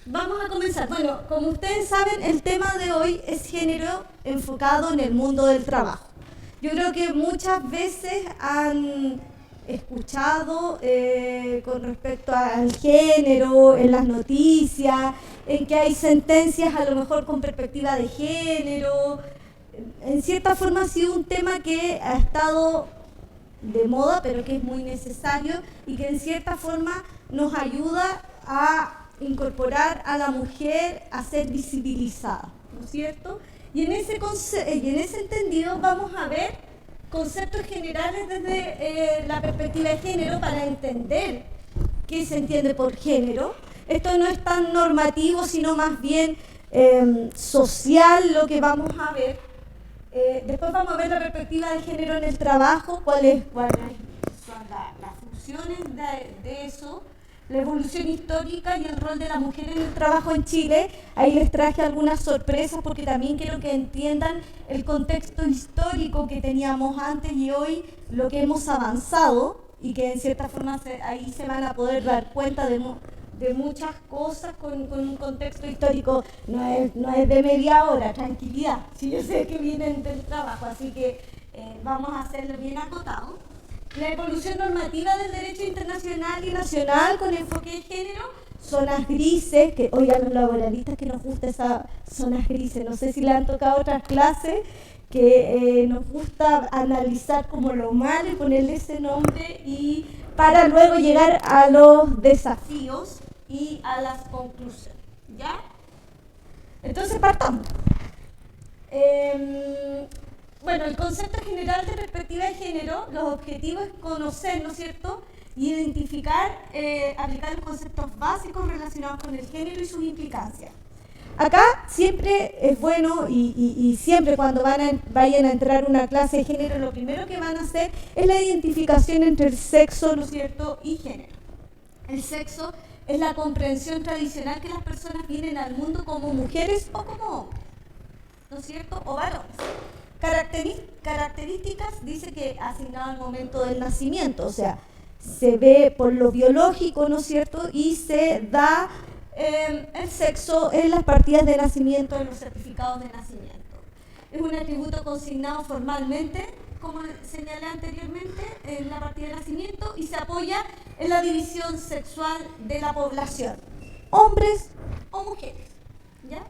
Vamos a comenzar. Bueno, como ustedes saben, el tema de hoy es género enfocado en el mundo del trabajo. Yo creo que muchas veces han escuchado con respecto al género en las noticias, en que hay sentencias a lo mejor con perspectiva de género. En cierta forma ha sido un tema que ha estado de moda, pero que es muy necesario y que en cierta forma nos ayuda a incorporar a la mujer a ser visibilizada, ¿no es cierto? Y en ese entendido vamos a ver conceptos generales desde la perspectiva de género para entender qué se entiende por género. Esto no es tan normativo, sino más bien social lo que vamos a ver. Después vamos a ver la perspectiva de género en el trabajo, cuáles son las funciones de eso, la evolución histórica y el rol de la mujer en el trabajo en Chile. Ahí les traje algunas sorpresas porque también quiero que entiendan el contexto histórico que teníamos antes y hoy, lo que hemos avanzado y que en cierta forma ahí se van a poder dar cuenta de muchas cosas con un contexto histórico. No es de media hora, tranquilidad. Sí, yo sé que vienen del trabajo, así que vamos a hacerlo bien acotado. La evolución normativa del derecho internacional y nacional con enfoque de género, zonas grises, que hoy a los laboralistas que nos gusta esas zonas grises, no sé si le han tocado otras clases, que nos gusta analizar como lo malo y ponerle ese nombre y para luego llegar a los desafíos y a las conclusiones, ¿ya? Entonces partamos. Bueno, el concepto general de perspectiva de género, los objetivos es conocer, ¿no es cierto?, identificar, aplicar los conceptos básicos relacionados con el género y sus implicancias. Acá siempre es bueno y siempre cuando vayan a entrar a una clase de género, lo primero que van a hacer es la identificación entre el sexo, ¿no es cierto?, y género. El sexo es la comprensión tradicional que las personas vienen al mundo como mujeres o como hombres, ¿no es cierto?, o varones. Características dice que asignado al momento del nacimiento, o sea, se ve por lo biológico, ¿no es cierto?, y se da el sexo en las partidas de nacimiento, en los certificados de nacimiento. Es un atributo consignado formalmente, como señalé anteriormente, en la partida de nacimiento y se apoya en la división sexual de la población, hombres o mujeres, ¿ya?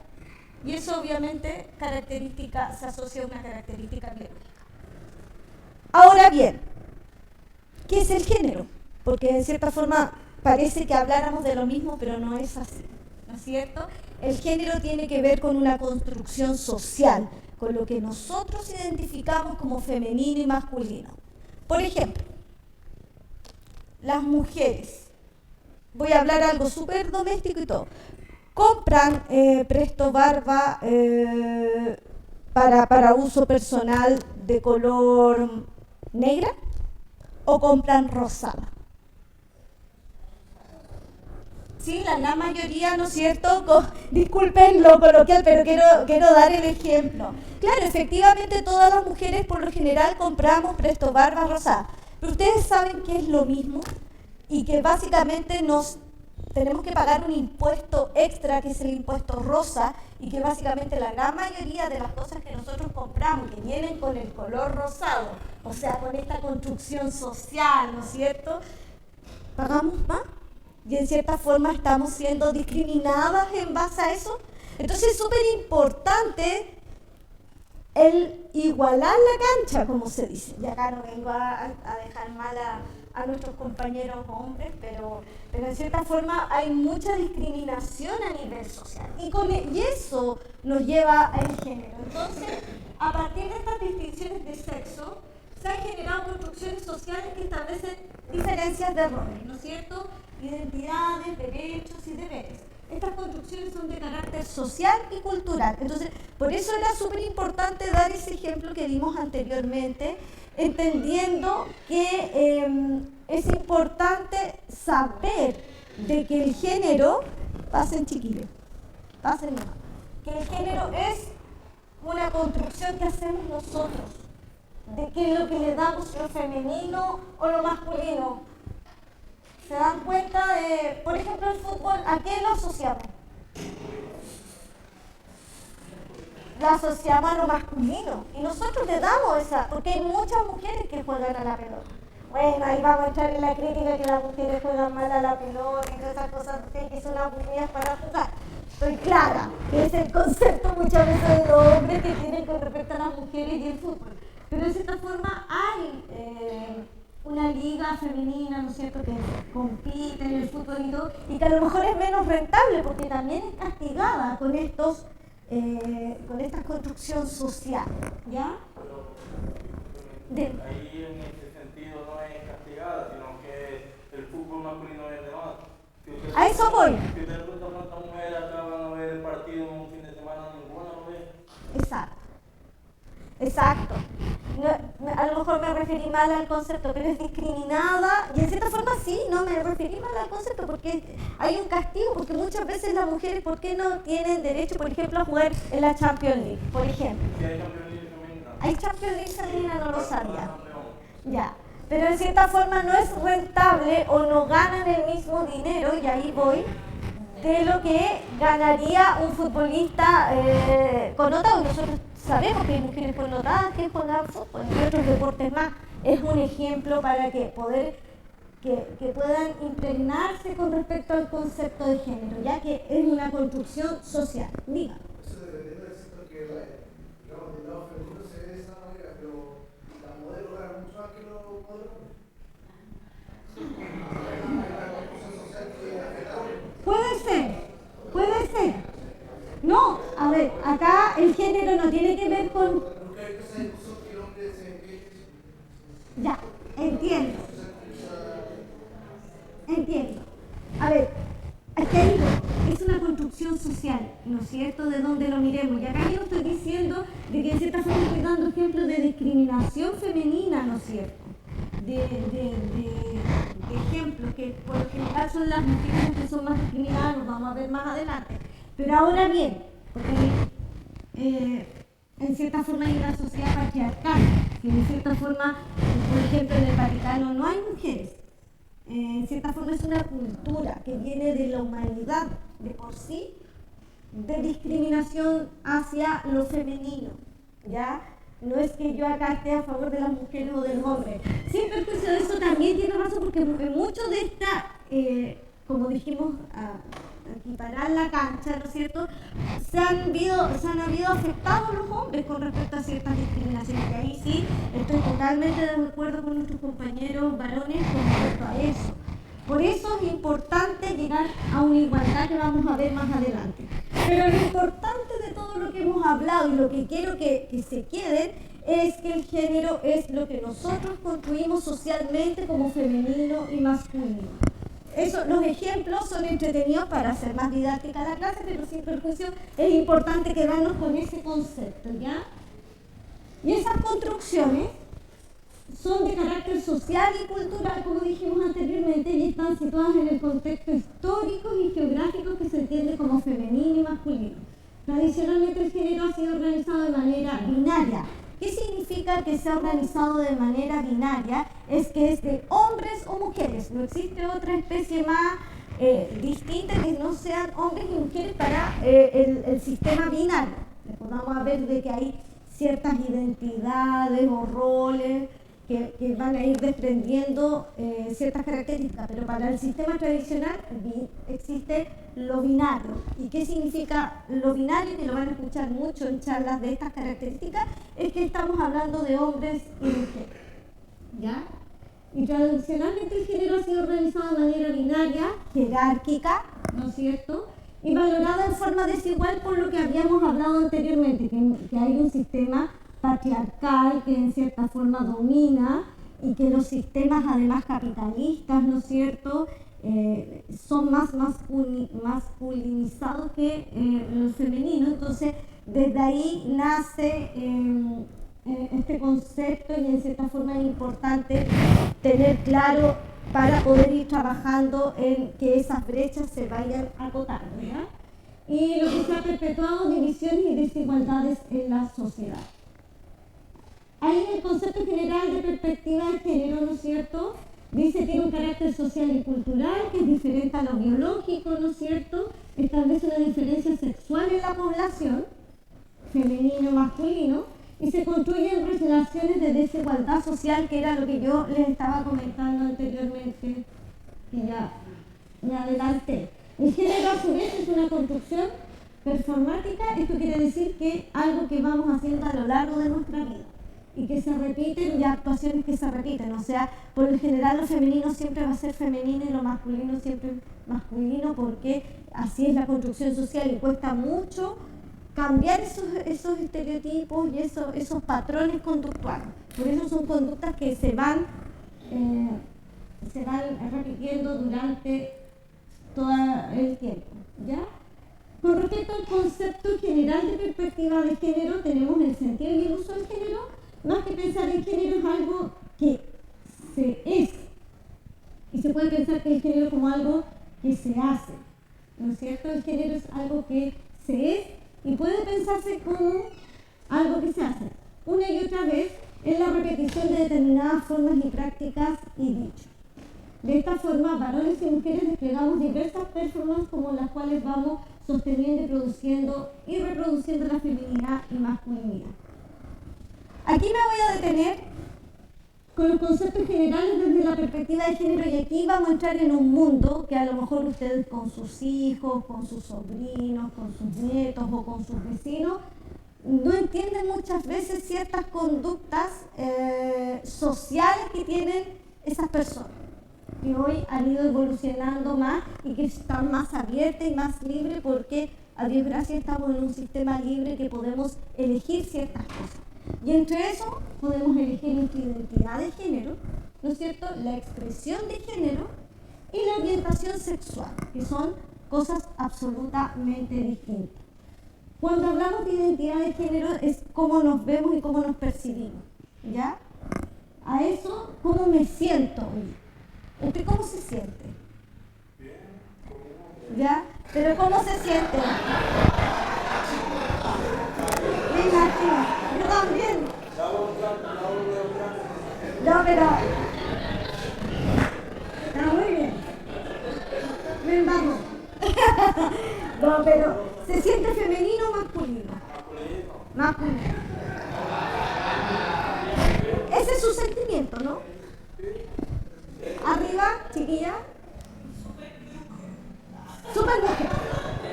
Y eso obviamente se asocia a una característica biológica. Ahora bien, ¿qué es el género? Porque en cierta forma parece que habláramos de lo mismo, pero no es así, ¿no es cierto? El género tiene que ver con una construcción social, con lo que nosotros identificamos como femenino y masculino. Por ejemplo, las mujeres, voy a hablar algo súper doméstico y todo, compran Presto Barba para uso personal de color negra o compran rosada. Sí, la gran mayoría, ¿no es cierto? Disculpen lo coloquial, pero quiero dar el ejemplo. Claro, efectivamente todas las mujeres por lo general compramos Presto Barba rosada, pero ustedes saben que es lo mismo y que básicamente tenemos que pagar un impuesto extra, que es el impuesto rosa, y que básicamente la gran mayoría de las cosas que nosotros compramos, que vienen con el color rosado, o sea, con esta construcción social, ¿no es cierto?, pagamos más. Y en cierta forma estamos siendo discriminadas en base a eso. Entonces es súper importante el igualar la cancha, como se dice. Y acá no vengo a dejar mal a nuestros compañeros hombres, pero en cierta forma hay mucha discriminación a nivel social. Y eso nos lleva al género. Entonces, a partir de estas distinciones de sexo, se han generado construcciones sociales que establecen diferencias de roles, ¿no es cierto?, identidades, derechos y deberes. Estas construcciones son de carácter social y cultural. Entonces, por eso era súper importante dar ese ejemplo que dimos anteriormente, entendiendo que es importante saber de que el género, pasen chiquillos, pasen más, que el género es una construcción que hacemos nosotros, de qué es lo que le damos, lo femenino o lo masculino. ¿Se dan cuenta de, por ejemplo, el fútbol, a qué lo asociamos? lo asociamos a lo masculino. Y nosotros le damos esa, porque hay muchas mujeres que juegan a la pelota. Bueno, ahí vamos a entrar en la crítica que las mujeres juegan mal a la pelota y todas esas cosas que son las mujeres para jugar. Estoy clara, que es el concepto muchas veces de los hombres que tienen con respecto a las mujeres y el fútbol. Pero de cierta forma hay una liga femenina, ¿no es cierto?, que compite en el fútbol y todo, y que a lo mejor es menos rentable porque también es castigada con con esta construcción social, ¿ya? Ahí en ese sentido no es castigada, sino que el fútbol masculino es de más. A eso voy. Si usted pregunta cuántas mujeres acá van a ver el partido en un fin de semana, ninguna lo ve. Exacto. No, a lo mejor me referí mal al concepto, pero es discriminada, y en cierta forma sí, no me referí mal al concepto porque hay un castigo, porque muchas veces las mujeres, ¿por qué no tienen derecho, por ejemplo, a jugar en la Champions League, por ejemplo? Si hay Champions League femenina. Hay Champions League femenina, no lo sabía. Ya, pero en cierta forma no es rentable o no ganan el mismo dinero, y ahí voy, de lo que ganaría un futbolista connotado. Nosotros sabemos que hay mujeres connotadas que juegan fútbol y otros deportes más. Es un ejemplo para que puedan impregnarse con respecto al concepto de género, ya que es una construcción social. Diga. Eso dependiendo del sector que digamos, del lado femenino se ve de esa manera, pero las modelos ganan mucho más que los modelos. Puede ser. No, a ver, acá el género no tiene que ver con... Ya, entiendo. A ver, aquí hay, es una construcción social, ¿no es cierto?, de donde lo miremos. Y acá yo estoy diciendo de que en cierta forma estoy dando ejemplos de discriminación femenina, ¿no es cierto?, de ejemplos que por lo general son las mujeres que son más discriminadas, los vamos a ver más adelante. Pero ahora bien, porque en cierta forma hay una sociedad patriarcal, que en cierta forma, por ejemplo, en el Vaticano no hay mujeres. En cierta forma es una cultura que viene de la humanidad de por sí, de discriminación hacia lo femenino, ¿ya? No es que yo acá esté a favor de las mujeres o del hombre. Sin perjuicio de eso también tiene razón, porque mucho de esta, como dijimos, equiparar la cancha, ¿no es cierto?, se han habido afectados los hombres con respecto a ciertas discriminaciones, y ahí sí estoy totalmente de acuerdo con nuestros compañeros varones con respecto a eso. Por eso es importante llegar a una igualdad que vamos a ver más adelante. Pero lo importante de todo lo que hemos hablado y lo que quiero que se quede es que el género es lo que nosotros construimos socialmente como femenino y masculino. Los ejemplos son entretenidos para hacer más didáctica la clase, pero sin perjuicio es importante quedarnos con ese concepto, ¿ya? Y esas construcciones son de carácter social y cultural, como dijimos anteriormente, y están situadas en el contexto histórico y geográfico que se entiende como femenino y masculino. Tradicionalmente el género ha sido organizado de manera binaria. ¿Qué significa que sea organizado de manera binaria? Es que es de hombres o mujeres. No existe otra especie más distinta que no sean hombres y mujeres para el sistema binario. Vamos a ver de que hay ciertas identidades o roles que van a ir desprendiendo ciertas características, pero para el sistema tradicional existe lo binario. ¿Y qué significa lo binario? Que lo van a escuchar mucho en charlas de estas características, es que estamos hablando de hombres y mujeres, ¿ya? Y tradicionalmente el género ha sido organizado de manera binaria, jerárquica, ¿no es cierto?, y valorada en forma desigual por lo que habíamos hablado anteriormente, que hay un sistema patriarcal que en cierta forma domina y que los sistemas además capitalistas, ¿no es cierto?, son más masculinizados que los femeninos. Entonces desde ahí nace este concepto, y en cierta forma es importante tener claro para poder ir trabajando en que esas brechas se vayan acotando, ¿ya? Y lo que se ha perpetuado, divisiones y desigualdades en la sociedad. Ahí el concepto general de perspectiva de género, ¿no es cierto?, dice que tiene un carácter social y cultural que es diferente a lo biológico, ¿no es cierto?, establece una diferencia sexual en la población femenino, masculino, y se construyen relaciones de desigualdad social, que era lo que yo les estaba comentando anteriormente, y ya me adelanté. El género a su vez es una construcción performática. Esto quiere decir que algo que vamos haciendo a lo largo de nuestra vida y que se repiten, y actuaciones que se repiten. O sea, por lo general lo femenino siempre va a ser femenino y lo masculino siempre masculino, porque así es la construcción social y cuesta mucho cambiar esos estereotipos y esos patrones conductuales. Por eso son conductas que se van repitiendo durante todo el tiempo, ¿ya? Con respecto al concepto general de perspectiva de género, tenemos el sentido y el uso del género. Más que pensar en género, es algo que se es, y se puede pensar que el género como algo que se hace, ¿no es cierto? El género es algo que se es y puede pensarse como algo que se hace una y otra vez en la repetición de determinadas formas y prácticas y dichos. De esta forma, varones y mujeres desplegamos diversas performances como las cuales vamos sosteniendo y produciendo y reproduciendo la feminidad y masculinidad. Aquí me voy a detener con los conceptos generales desde la perspectiva de género, y aquí vamos a entrar en un mundo que a lo mejor ustedes con sus hijos, con sus sobrinos, con sus nietos o con sus vecinos no entienden muchas veces ciertas conductas sociales que tienen esas personas, que hoy han ido evolucionando más y que están más abiertas y más libres, porque a Dios gracias estamos en un sistema libre que podemos elegir ciertas cosas. Y entre eso podemos elegir nuestra identidad de género, ¿no es cierto?, la expresión de género y la orientación sexual, que son cosas absolutamente distintas. Cuando hablamos de identidad de género es cómo nos vemos y cómo nos percibimos, ¿ya? A eso, ¿cómo me siento hoy? ¿Usted cómo se siente? ¿Ya? ¿Pero cómo se siente? Me imagino. Yo también. No, pero... Está muy bien. Ven, vamos. No, pero... ¿Se siente femenino o masculino? Masculino. Ese es su sentimiento, ¿no? Arriba, chiquilla. Súper mujer,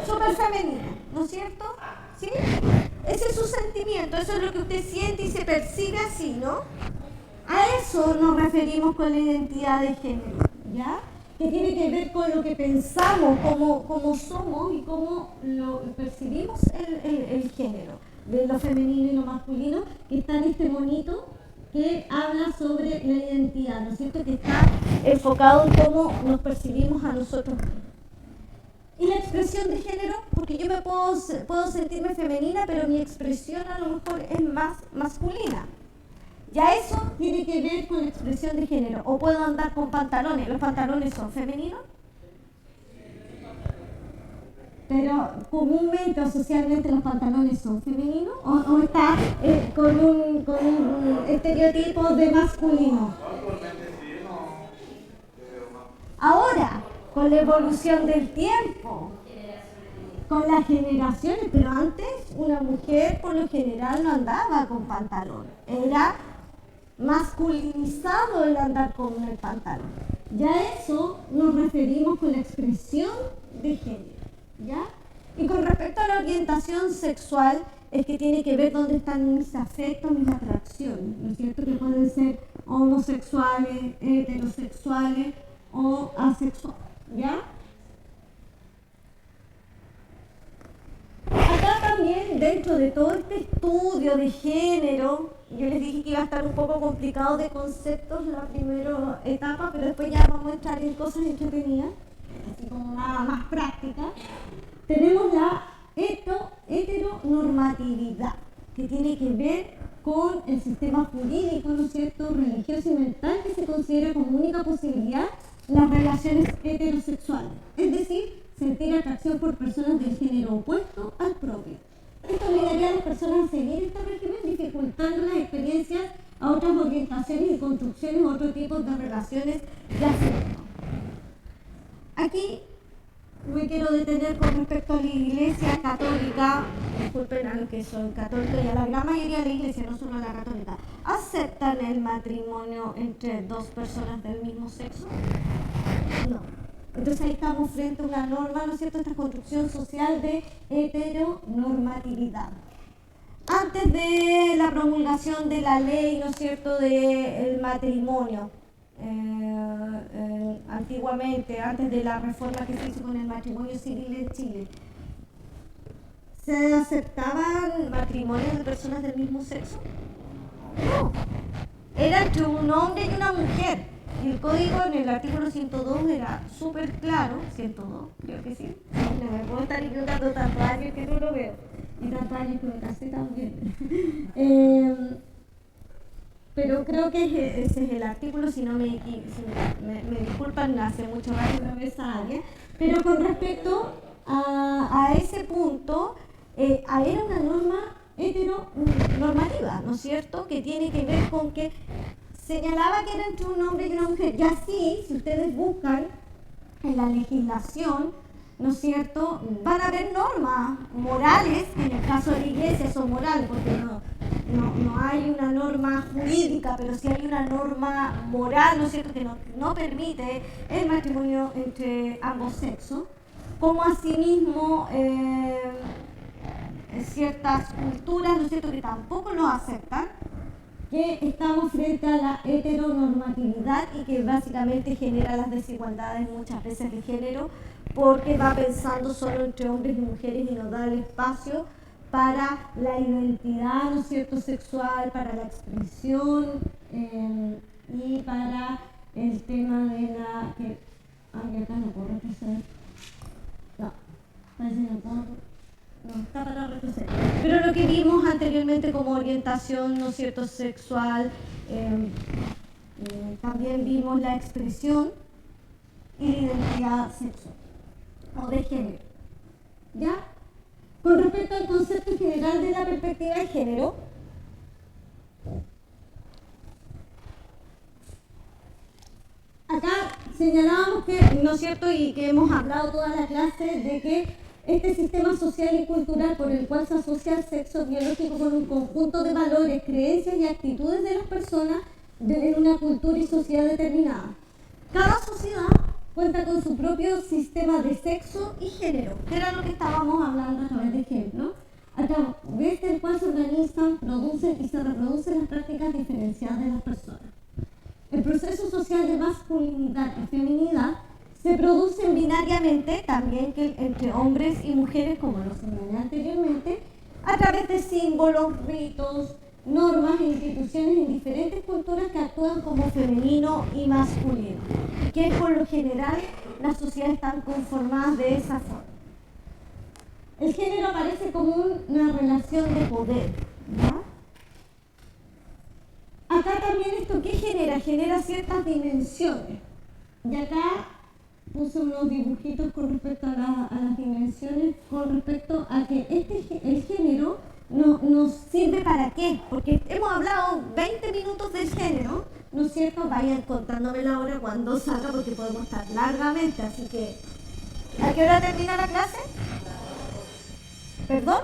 súper femenina, ¿no es cierto? ¿Sí? Ese es su sentimiento, eso es lo que usted siente y se percibe así, ¿no? A eso nos referimos con la identidad de género, ¿ya? Que tiene que ver con lo que pensamos, cómo somos y cómo lo percibimos el género, de lo femenino y lo masculino, que está en este monito que habla sobre la identidad, ¿no es cierto? Que está enfocado en cómo nos percibimos a nosotros mismos. Y la expresión de género, porque yo me puedo sentirme femenina, pero mi expresión a lo mejor es más masculina. Ya eso tiene que ver con la expresión de género. O puedo andar con pantalones. ¿Los pantalones son femeninos? Pero comúnmente o socialmente los pantalones son femeninos. ¿O está con un estereotipo de masculino? Ahora, con la evolución del tiempo, con las generaciones, pero antes una mujer por lo general no andaba con pantalón, era masculinizado el andar con el pantalón. Ya eso nos referimos con la expresión de género, ¿ya? Y con respecto a la orientación sexual, es que tiene que ver dónde están mis afectos, mis atracciones, ¿no es cierto? Que pueden ser homosexuales, heterosexuales o asexuales. ¿Ya? Acá también, dentro de todo este estudio de género, yo les dije que iba a estar un poco complicado de conceptos la primera etapa, pero después ya vamos a entrar en cosas entretenidas, así como nada más práctica. Tenemos la heteronormatividad, que tiene que ver con el sistema jurídico, ¿no es cierto?, religioso y mental, que se considera como única posibilidad las relaciones heterosexuales, es decir, sentir atracción por personas del género opuesto al propio. Esto obligaría a las personas a seguir este régimen, dificultando las experiencias a otras orientaciones y construcciones, otro tipo de relaciones de afecto. Aquí me quiero detener con respecto a la Iglesia Católica disculpen a los que son católicos y a la gran mayoría de la iglesia, no solo a la católica, ¿aceptan el matrimonio entre dos personas del mismo sexo? No. Entonces ahí estamos frente a una norma, ¿no es cierto?, esta construcción social de heteronormatividad. Antes de la promulgación de la ley, ¿no es cierto?, del matrimonio, antiguamente, antes de la reforma que se hizo con el matrimonio civil en Chile, ¿se aceptaban matrimonios de personas del mismo sexo? No. Era entre un hombre y una mujer. Y el código en el artículo 102 era súper claro, 102, creo que sí. No me puedo estar equivocando tantos años que no lo veo. Y tantos años que me casé también. Pero creo que ese es el artículo, si no me disculpan, hace mucho rato que no veo esa área. Pero con respecto a ese punto, era una norma heteronormativa, ¿no es cierto?, que tiene que ver con que señalaba que era entre un hombre y una mujer. Y así, si ustedes buscan en la legislación, ¿no es cierto?, van a haber normas morales, que en el caso de la iglesia son morales, porque no hay una norma jurídica, pero sí hay una norma moral, ¿no es cierto?, que no permite el matrimonio entre ambos sexos, como asimismo ciertas culturas, ¿no es cierto?, que tampoco lo aceptan, que estamos frente a la heteronormatividad y que básicamente genera las desigualdades muchas veces de género, porque va pensando solo entre hombres y mujeres y no da el espacio para la identidad, ¿no es cierto?, sexual, para la expresión y para el tema de la que... Ay, acá no puedo retroceder. No, parece que no puedo... No, está para retroceder. Pero lo que vimos anteriormente como orientación, ¿no es cierto?, sexual, también vimos la expresión y la identidad sexual o de género. ¿Ya? Con respecto al concepto general de la perspectiva de género, acá señalábamos que, ¿no es cierto?, y que hemos hablado toda la clase de que este sistema social y cultural por el cual se asocia el sexo biológico con un conjunto de valores, creencias y actitudes de las personas en una cultura y sociedad determinada. Cada sociedad cuenta con su propio sistema de sexo y género, que era lo que estábamos hablando a través de ejemplos, a través del cual se organizan, producen y se reproducen las prácticas diferenciadas de las personas. El proceso social de masculinidad y feminidad se producen binariamente, también que entre hombres y mujeres, como lo señalé anteriormente, a través de símbolos, ritos, normas e instituciones en diferentes culturas que actúan como femenino y masculino, que por lo general las sociedades están conformadas de esa forma. El género aparece como una relación de poder, ¿ya? Acá también esto, ¿qué genera? Genera ciertas dimensiones. Y acá puse unos dibujitos con respecto a las dimensiones, con respecto a que el género nos sirve para qué, porque hemos hablado 20 minutos del género, ¿no es cierto? Vayan contándome la hora cuando salga, porque podemos estar largamente, así que ¿a qué hora termina la clase? ¿Perdón?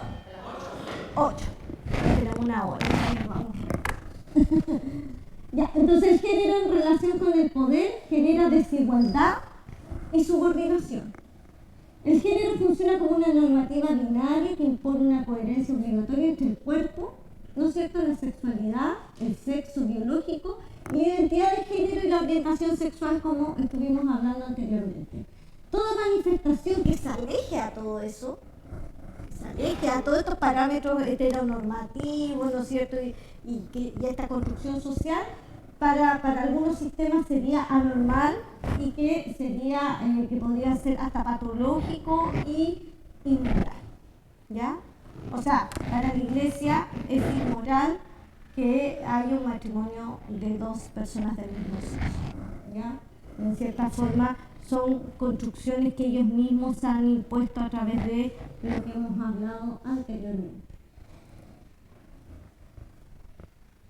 8. Era una hora, vamos. Ya, entonces el género en relación con el poder genera desigualdad y subordinación. El género funciona como una normativa binaria que impone una coherencia obligatoria entre el cuerpo, ¿no es cierto?, la sexualidad, el sexo biológico, la identidad de género y la orientación sexual, como estuvimos hablando anteriormente. Toda manifestación que se aleje a todo eso, que a todos estos parámetros heteronormativos, ¿no es cierto?, y a esta construcción social, para algunos sistemas sería anormal y que sería, que podría ser hasta patológico y inmoral, ¿ya? O sea, para la iglesia es inmoral que haya un matrimonio de dos personas del mismo sexo, ¿ya? En cierta forma son construcciones que ellos mismos han impuesto a través de lo que hemos hablado anteriormente.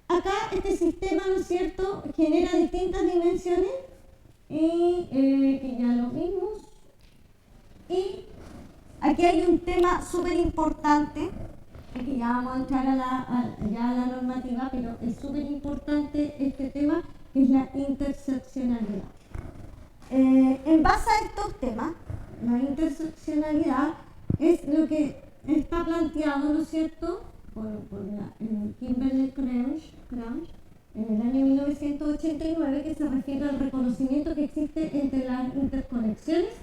Acá este sistema, ¿no es cierto?, genera distintas dimensiones y que ya lo vimos. Y aquí hay un tema súper importante que ya vamos a entrar ya a la normativa, pero es súper importante este tema, que es la interseccionalidad. En base a estos temas, La interseccionalidad es lo que está planteado, ¿no es cierto?, por Kimberlé Crenshaw en el año 1989, que se refiere al reconocimiento que existe entre las interconexiones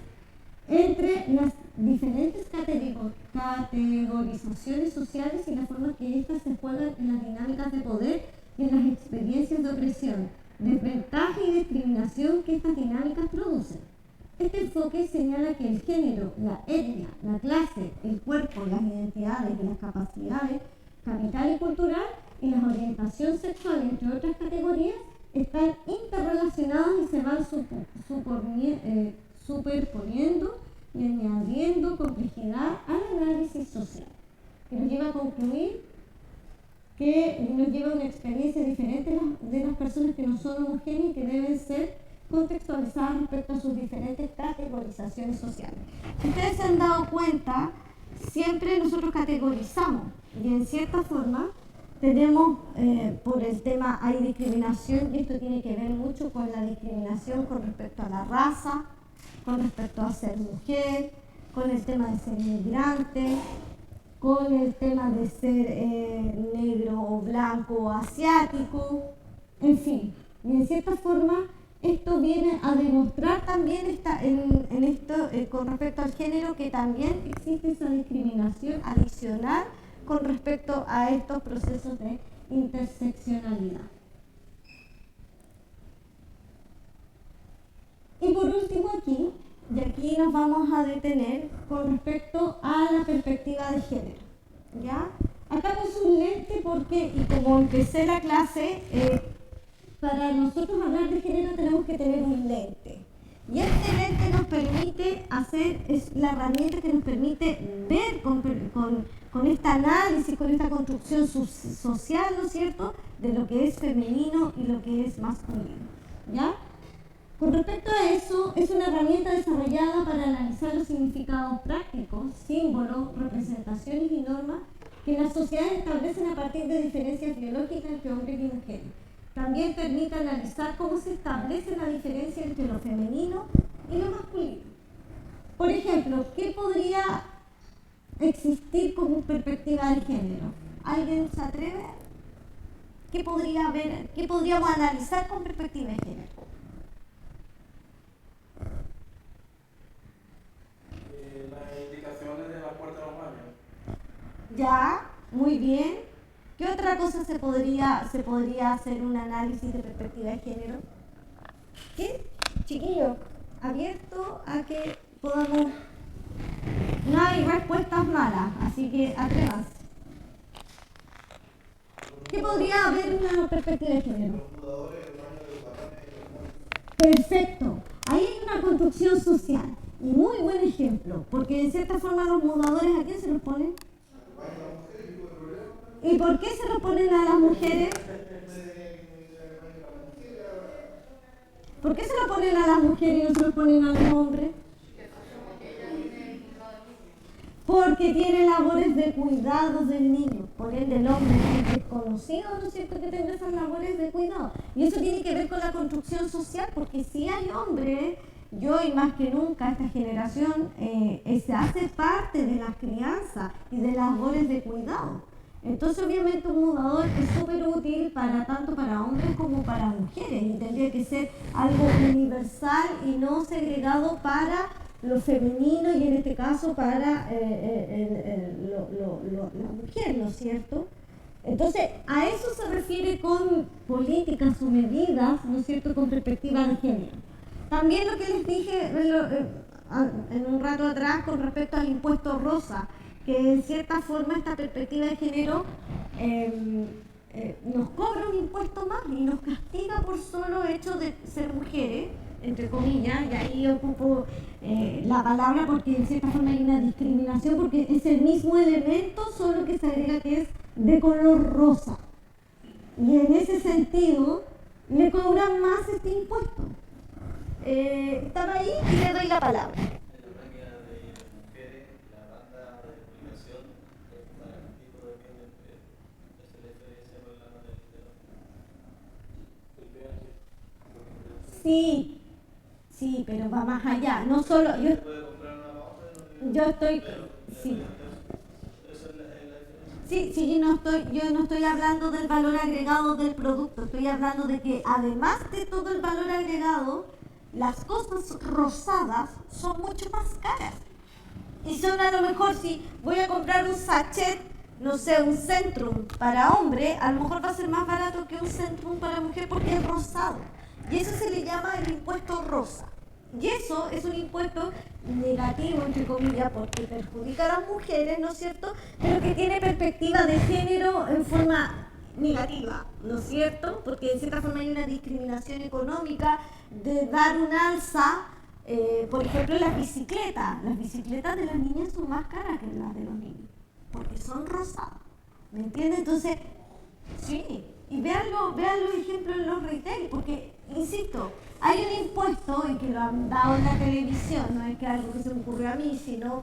entre las diferentes categorizaciones sociales y la forma que éstas se juegan en las dinámicas de poder y en las experiencias de opresión, desventaja y discriminación que estas dinámicas producen. Este enfoque señala que el género, la etnia, la clase, el cuerpo, las identidades y las capacidades, capital y cultural, y la orientación sexual, entre otras categorías, están interrelacionadas y se van superponiendo y añadiendo complejidad al análisis social, que nos lleva a concluir que nos lleva a una experiencia diferente de las personas que no son homogéneas y que deben ser contextualizadas respecto a sus diferentes categorizaciones sociales. si ustedes se han dado cuenta, siempre nosotros categorizamos y en cierta forma tenemos, por el tema, hay discriminación y esto tiene que ver mucho con la discriminación con respecto a la raza, con respecto a ser mujer, con el tema de ser inmigrante, con el tema de ser negro o blanco o asiático, en fin. Y en cierta forma esto viene a demostrar también en esto con respecto al género que también existe esa discriminación adicional con respecto a estos procesos de interseccionalidad. Y por último aquí nos vamos a detener con respecto a la perspectiva de género, ¿ya? Acá puse un lente porque, y como empecé la clase, para nosotros hablar de género tenemos que tener un lente. Y este lente nos permite es la herramienta que nos permite ver con este análisis, con esta construcción social, ¿no es cierto?, de lo que es femenino y lo que es masculino, ¿ya? Con respecto a eso, es una herramienta desarrollada para analizar los significados prácticos, símbolos, representaciones y normas que las sociedades establecen a partir de diferencias biológicas entre hombres y mujeres. También permite analizar cómo se establece la diferencia entre lo femenino y lo masculino. Por ejemplo, ¿qué podría existir como perspectiva de género? ¿Alguien se atreve? ¿Qué podríamos analizar con perspectiva de género? Las indicaciones de la puerta de los baños. Ya, muy bien. ¿Qué otra cosa se podría hacer un análisis de perspectiva de género? ¿Qué? Chiquillo, abierto a que podamos... No hay respuestas malas, así que atrévanse. ¿Qué podría haber en una perspectiva de género? Perfecto. Ahí hay una construcción social. Y muy buen ejemplo, porque en cierta forma los mudadores, ¿a quién se los ponen? ¿Y por qué se los ponen a las mujeres? ¿Por qué se los ponen a las mujeres y no se los ponen a los hombres? Porque tiene labores de cuidado del niño. Por ende, el hombre es desconocido, ¿no es cierto?, que tenga esas labores de cuidado. Y eso tiene que ver con la construcción social, porque si hay hombres, yo y más que nunca esta generación se hace parte de la crianza y de las labores de cuidado. Entonces obviamente un mudador es súper útil tanto para hombres como para mujeres y tendría que ser algo universal y no segregado para lo femenino y en este caso para la mujer, ¿no es cierto? Entonces a eso se refiere con políticas o medidas, ¿no es cierto?, con perspectiva de género. También lo que les dije en un rato atrás con respecto al impuesto rosa, que en cierta forma esta perspectiva de género nos cobra un impuesto más y nos castiga por solo hecho de ser mujeres, entre comillas, y ahí ocupo la palabra porque en cierta forma hay una discriminación porque es el mismo elemento, solo que se agrega que es de color rosa. Y en ese sentido le cobran más este impuesto. Estaba ahí y le doy la palabra. Sí, sí, pero va más allá. No solo yo estoy, sí. Sí, sí, yo no estoy hablando del valor agregado del producto, estoy hablando de que además de todo el valor agregado, las cosas rosadas son mucho más caras. Y son a lo mejor, si voy a comprar un sachet, no sé, un Centrum para hombre, a lo mejor va a ser más barato que un Centrum para mujer porque es rosado. Y eso se le llama el impuesto rosa. Y eso es un impuesto negativo, entre comillas, porque perjudica a las mujeres, ¿no es cierto? Pero que tiene perspectiva de género en forma negativa, ¿no es cierto? Porque en cierta forma hay una discriminación económica de dar un alza, por ejemplo, las bicicletas. Las bicicletas de las niñas son más caras que las de los niños, porque son rosadas, ¿me entiendes? Entonces, sí, y vean los ejemplos en los retail, porque, insisto, hay un impuesto en que lo han dado en la televisión, no es que algo que se me ocurrió a mí, sino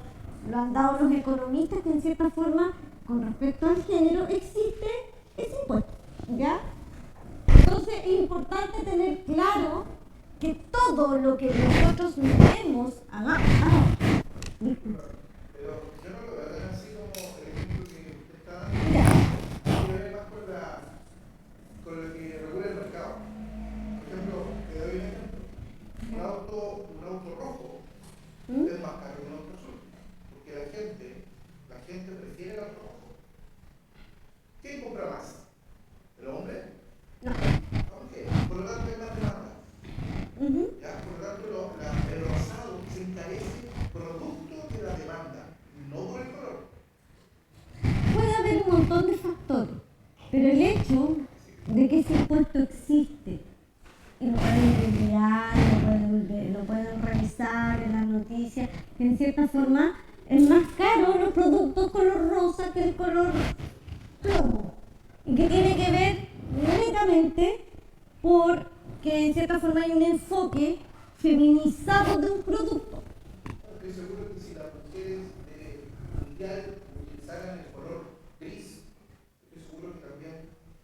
lo han dado los economistas que en cierta forma, con respecto al género, existe ese impuesto, ¿ya? Entonces es importante tener claro que todo lo que nosotros vemos, disculpa. Pero yo no lo veo así como el ejemplo que usted está dando, tiene que ver más con lo que regula el mercado. Por ejemplo, te doy un ejemplo. Un auto rojo es más caro que un auto azul, porque la gente prefiere el auto rojo. ¿Quién compra más? ¿El hombre? No. Okay. Por lo tanto hay más demanda. ¿Ya? Por lo tanto el rosado se encarece producto de la demanda, no por el color. Puede haber un montón de factores, pero el hecho de que ese impuesto existe y lo pueden googlear, lo pueden revisar en las noticias, que en cierta forma es más caro los productos color rosa que el color plomo, y que tiene que ver únicamente porque en cierta forma hay un enfoque feminizado de un producto. Estoy seguro que si las mujeres mundial utilizaran el color gris, estoy seguro que también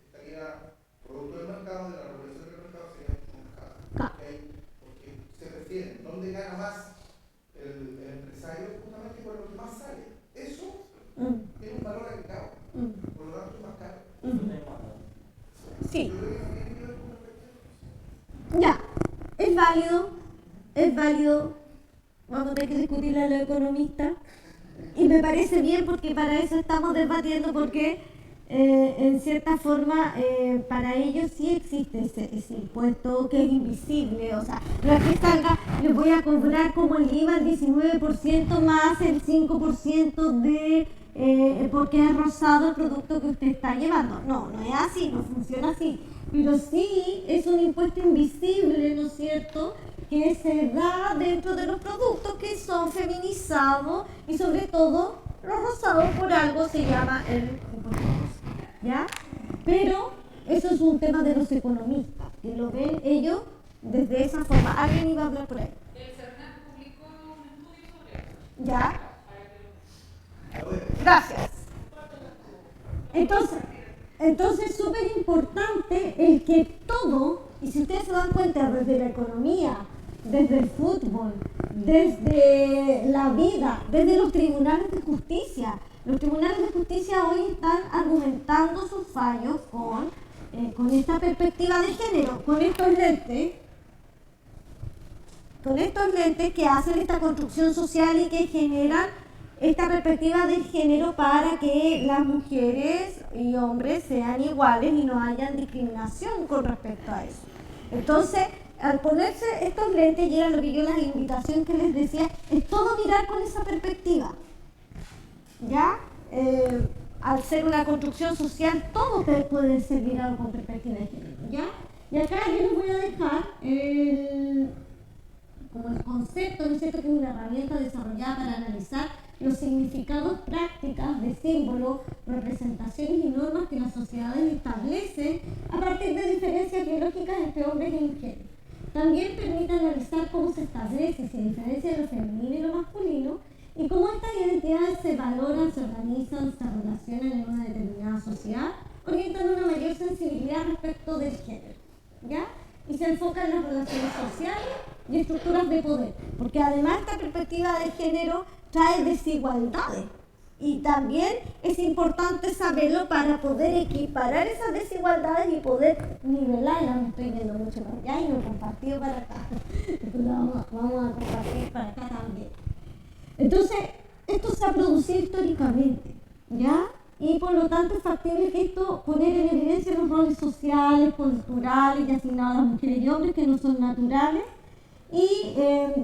estaría producto del mercado, de la regulación del mercado, sería mucho más caro. ¿Okay? Porque se refiere, ¿dónde gana más el empresario? Justamente por lo que más sale. Eso tiene un valor agregado, por lo tanto es más caro. Sí. Yo creo que tiene que ver con respecto. Ya, es válido, vamos a tener que discutirlo a los economistas, y me parece bien porque para eso estamos debatiendo, porque en cierta forma para ellos sí existe ese impuesto que es invisible, o sea, no es que salga, les voy a cobrar como el IVA el 19% más el 5% de porque es rosado el producto que usted está llevando. No es así, no funciona así. Pero sí es un impuesto invisible, ¿no es cierto?, que se da dentro de los productos que son feminizados y sobre todo los rosados, por algo se llama el impuesto rosa, ¿ya? Pero eso es un tema de los economistas, que lo ven ellos desde esa forma. ¿Alguien iba a hablar por ahí? El CERNAC publicó un estudio sobre eso. ¿Ya? Gracias. Entonces es súper importante el que todo, y si ustedes se dan cuenta desde la economía, desde el fútbol, desde la vida, desde los tribunales de justicia. Los tribunales de justicia hoy están argumentando sus fallos con esta perspectiva de género, con estos lentes que hacen esta construcción social y que generan esta perspectiva de género para que las mujeres y hombres sean iguales y no haya discriminación con respecto a eso. Entonces, al ponerse estos lentes, y era lo que yo, la invitación que les decía, es todo mirar con esa perspectiva. ¿Ya? Al ser una construcción social, todo puede ser mirado con perspectiva de género. ¿Ya? Y acá yo les voy a dejar como el concepto, ¿no es cierto?, que es una herramienta desarrollada para analizar los significados, prácticas de símbolos, representaciones y normas que las sociedades establecen a partir de diferencias biológicas entre hombres y mujeres. También permite analizar cómo se establece y se diferencia lo femenino y lo masculino y cómo estas identidades se valoran, se organizan, se relacionan en una determinada sociedad, orientando una mayor sensibilidad respecto del género. ¿Ya? y se enfoca en las relaciones sociales y estructuras de poder, porque además esta perspectiva de género trae desigualdades y también es importante saberlo para poder equiparar esas desigualdades y poder nivelarlas. Me estoy viendo mucho para allá y lo he compartido para acá, entonces vamos a compartir para acá también. Entonces, esto se ha producido históricamente, ¿ya? Y por lo tanto es factible que esto poner en evidencia los roles sociales, culturales y asignados a las mujeres y hombres que no son naturales. Y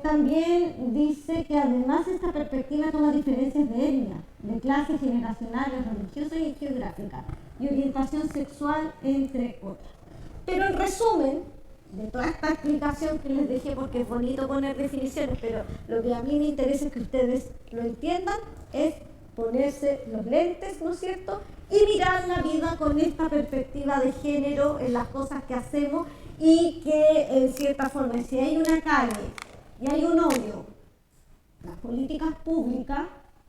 también dice que además esta perspectiva toma diferencias de etnia, de clases generacionales, religiosas y geográficas, y orientación sexual, entre otras. Pero en resumen, de toda esta explicación que les dejé, porque es bonito poner definiciones, pero lo que a mí me interesa es que ustedes lo entiendan, es ponerse los lentes, ¿no es cierto?, y mirar la vida con esta perspectiva de género en las cosas que hacemos, y que en cierta forma, si hay una calle y hay un hoyo, las políticas públicas,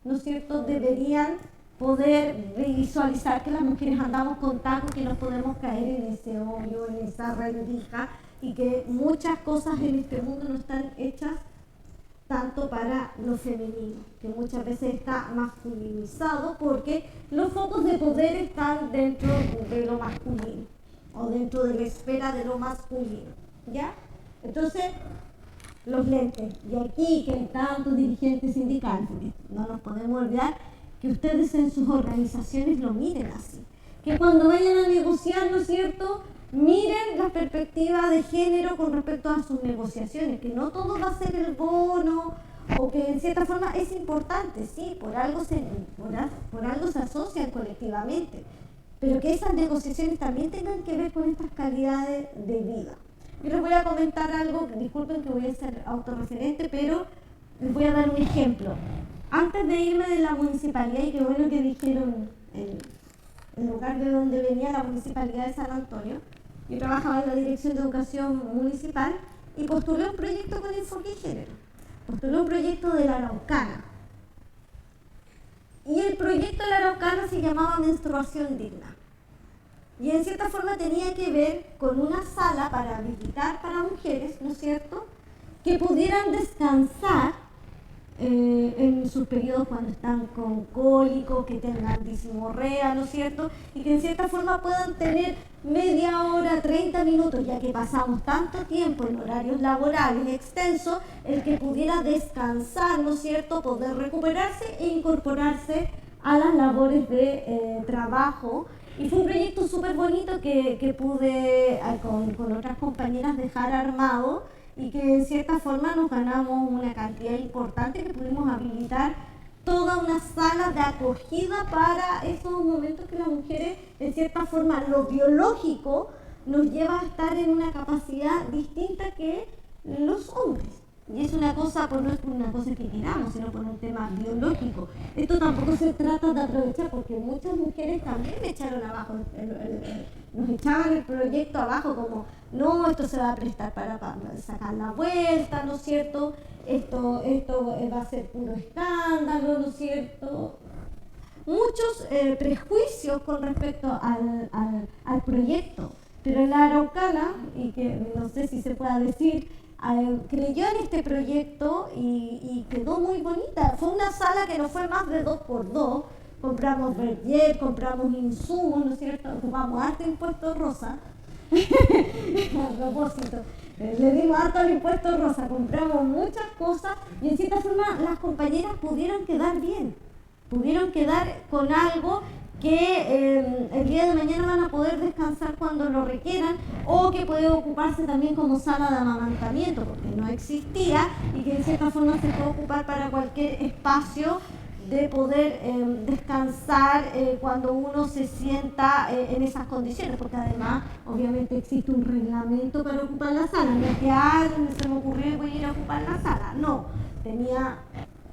¿no es cierto?, deberían poder visualizar que las mujeres andamos con tacos, que no podemos caer en ese hoyo, en esa rendija, y que muchas cosas en este mundo no están hechas tanto para lo femenino, que muchas veces está masculinizado porque los focos de poder están dentro de lo masculino o dentro de la esfera de lo masculino, ¿ya? Entonces, los lentes, y aquí que hay tantos dirigentes sindicales, no nos podemos olvidar que ustedes en sus organizaciones lo miren así, que cuando vayan a negociar, ¿no es cierto?, miren la perspectiva de género con respecto a sus negociaciones, que no todo va a ser el bono, o que en cierta forma es importante, sí, por algo se asocian colectivamente, pero que esas negociaciones también tengan que ver con estas calidades de vida. Yo les voy a comentar algo, disculpen que voy a ser autorreferente, pero les voy a dar un ejemplo. Antes de irme de la municipalidad, y qué bueno que dijeron el lugar de donde venía, la municipalidad de San Antonio, yo trabajaba en la Dirección de Educación Municipal y postulé un proyecto con enfoque de género. Postulé un proyecto de la Araucana. Y el proyecto de la Araucana se llamaba Menstruación Digna. Y en cierta forma tenía que ver con una sala para habilitar para mujeres, ¿no es cierto?, que pudieran descansar en sus periodos cuando están con cólico, que tengan dismorrea, ¿no es cierto?, y que en cierta forma puedan tener media hora, 30 minutos, ya que pasamos tanto tiempo en horarios laborales extensos, el que pudiera descansar, ¿no es cierto?, poder recuperarse e incorporarse a las labores de trabajo. Y fue un proyecto súper bonito que pude con otras compañeras dejar armado, y que en cierta forma nos ganamos una cantidad importante, que pudimos habilitar toda una sala de acogida para esos momentos que las mujeres, en cierta forma, lo biológico nos lleva a estar en una capacidad distinta que los hombres. Y es una cosa, pues no es una cosa que queramos, sino por un tema biológico. Esto tampoco se trata de aprovechar, porque muchas mujeres también me echaron abajo, nos echaban el proyecto abajo como, no, esto se va a prestar para sacar la vuelta, ¿no es cierto? Esto va a ser puro escándalo, ¿no es cierto? Muchos prejuicios con respecto al proyecto, pero en la Araucana, y que no sé si se pueda decir, creyó en este proyecto y quedó muy bonita. Fue una sala que no fue más de 2x2, compramos berger, compramos insumos, ¿no es cierto?, ocupamos harto impuesto rosa, a propósito, le dimos harto al impuesto rosa, compramos muchas cosas y en cierta forma las compañeras pudieron quedar bien, pudieron quedar con algo que el día de mañana van a poder descansar cuando lo requieran, o que puede ocuparse también como sala de amamantamiento, porque no existía, y que en cierta forma se puede ocupar para cualquier espacio de poder descansar cuando uno se sienta en esas condiciones, porque además obviamente existe un reglamento para ocupar la sala, no es que se me ocurrió y voy a ir a ocupar la sala, no, tenía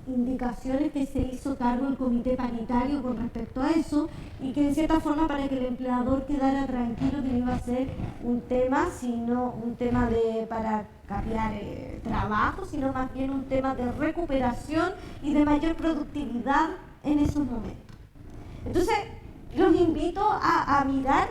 indicaciones que se hizo cargo el comité paritario con respecto a eso, y que en cierta forma para que el empleador quedara tranquilo que no iba a ser un tema, sino un tema para cambiar trabajo, sino más bien un tema de recuperación y de mayor productividad en esos momentos. Entonces, los invito a mirar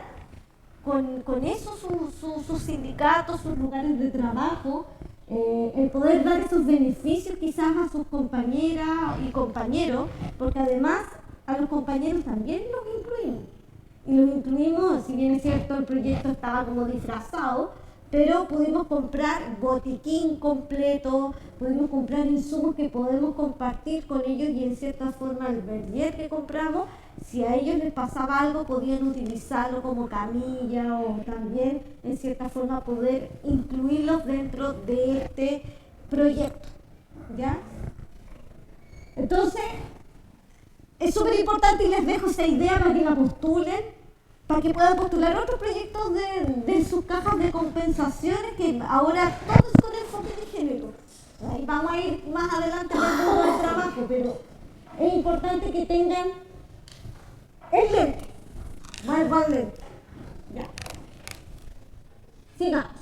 con eso sus sindicatos, sus lugares de trabajo, el poder dar esos beneficios quizás a sus compañeras y compañeros, porque además a los compañeros también los incluimos. Y los incluimos, si bien es cierto, el proyecto estaba como disfrazado, pero pudimos comprar botiquín completo, pudimos comprar insumos que podemos compartir con ellos y en cierta forma el verbier que compramos, si a ellos les pasaba algo podían utilizarlo como camilla o también en cierta forma poder incluirlos dentro de este proyecto, ¿ya? Entonces, es súper importante y les dejo esa idea para que la postulen, para que puedan postular otros proyectos de sus cajas de compensaciones, que ahora todo es con enfoque de género. Ahí vamos a ir más adelante en el mundo del trabajo, pero es importante que tengan el lente. Va el lente. Ya. Sigamos.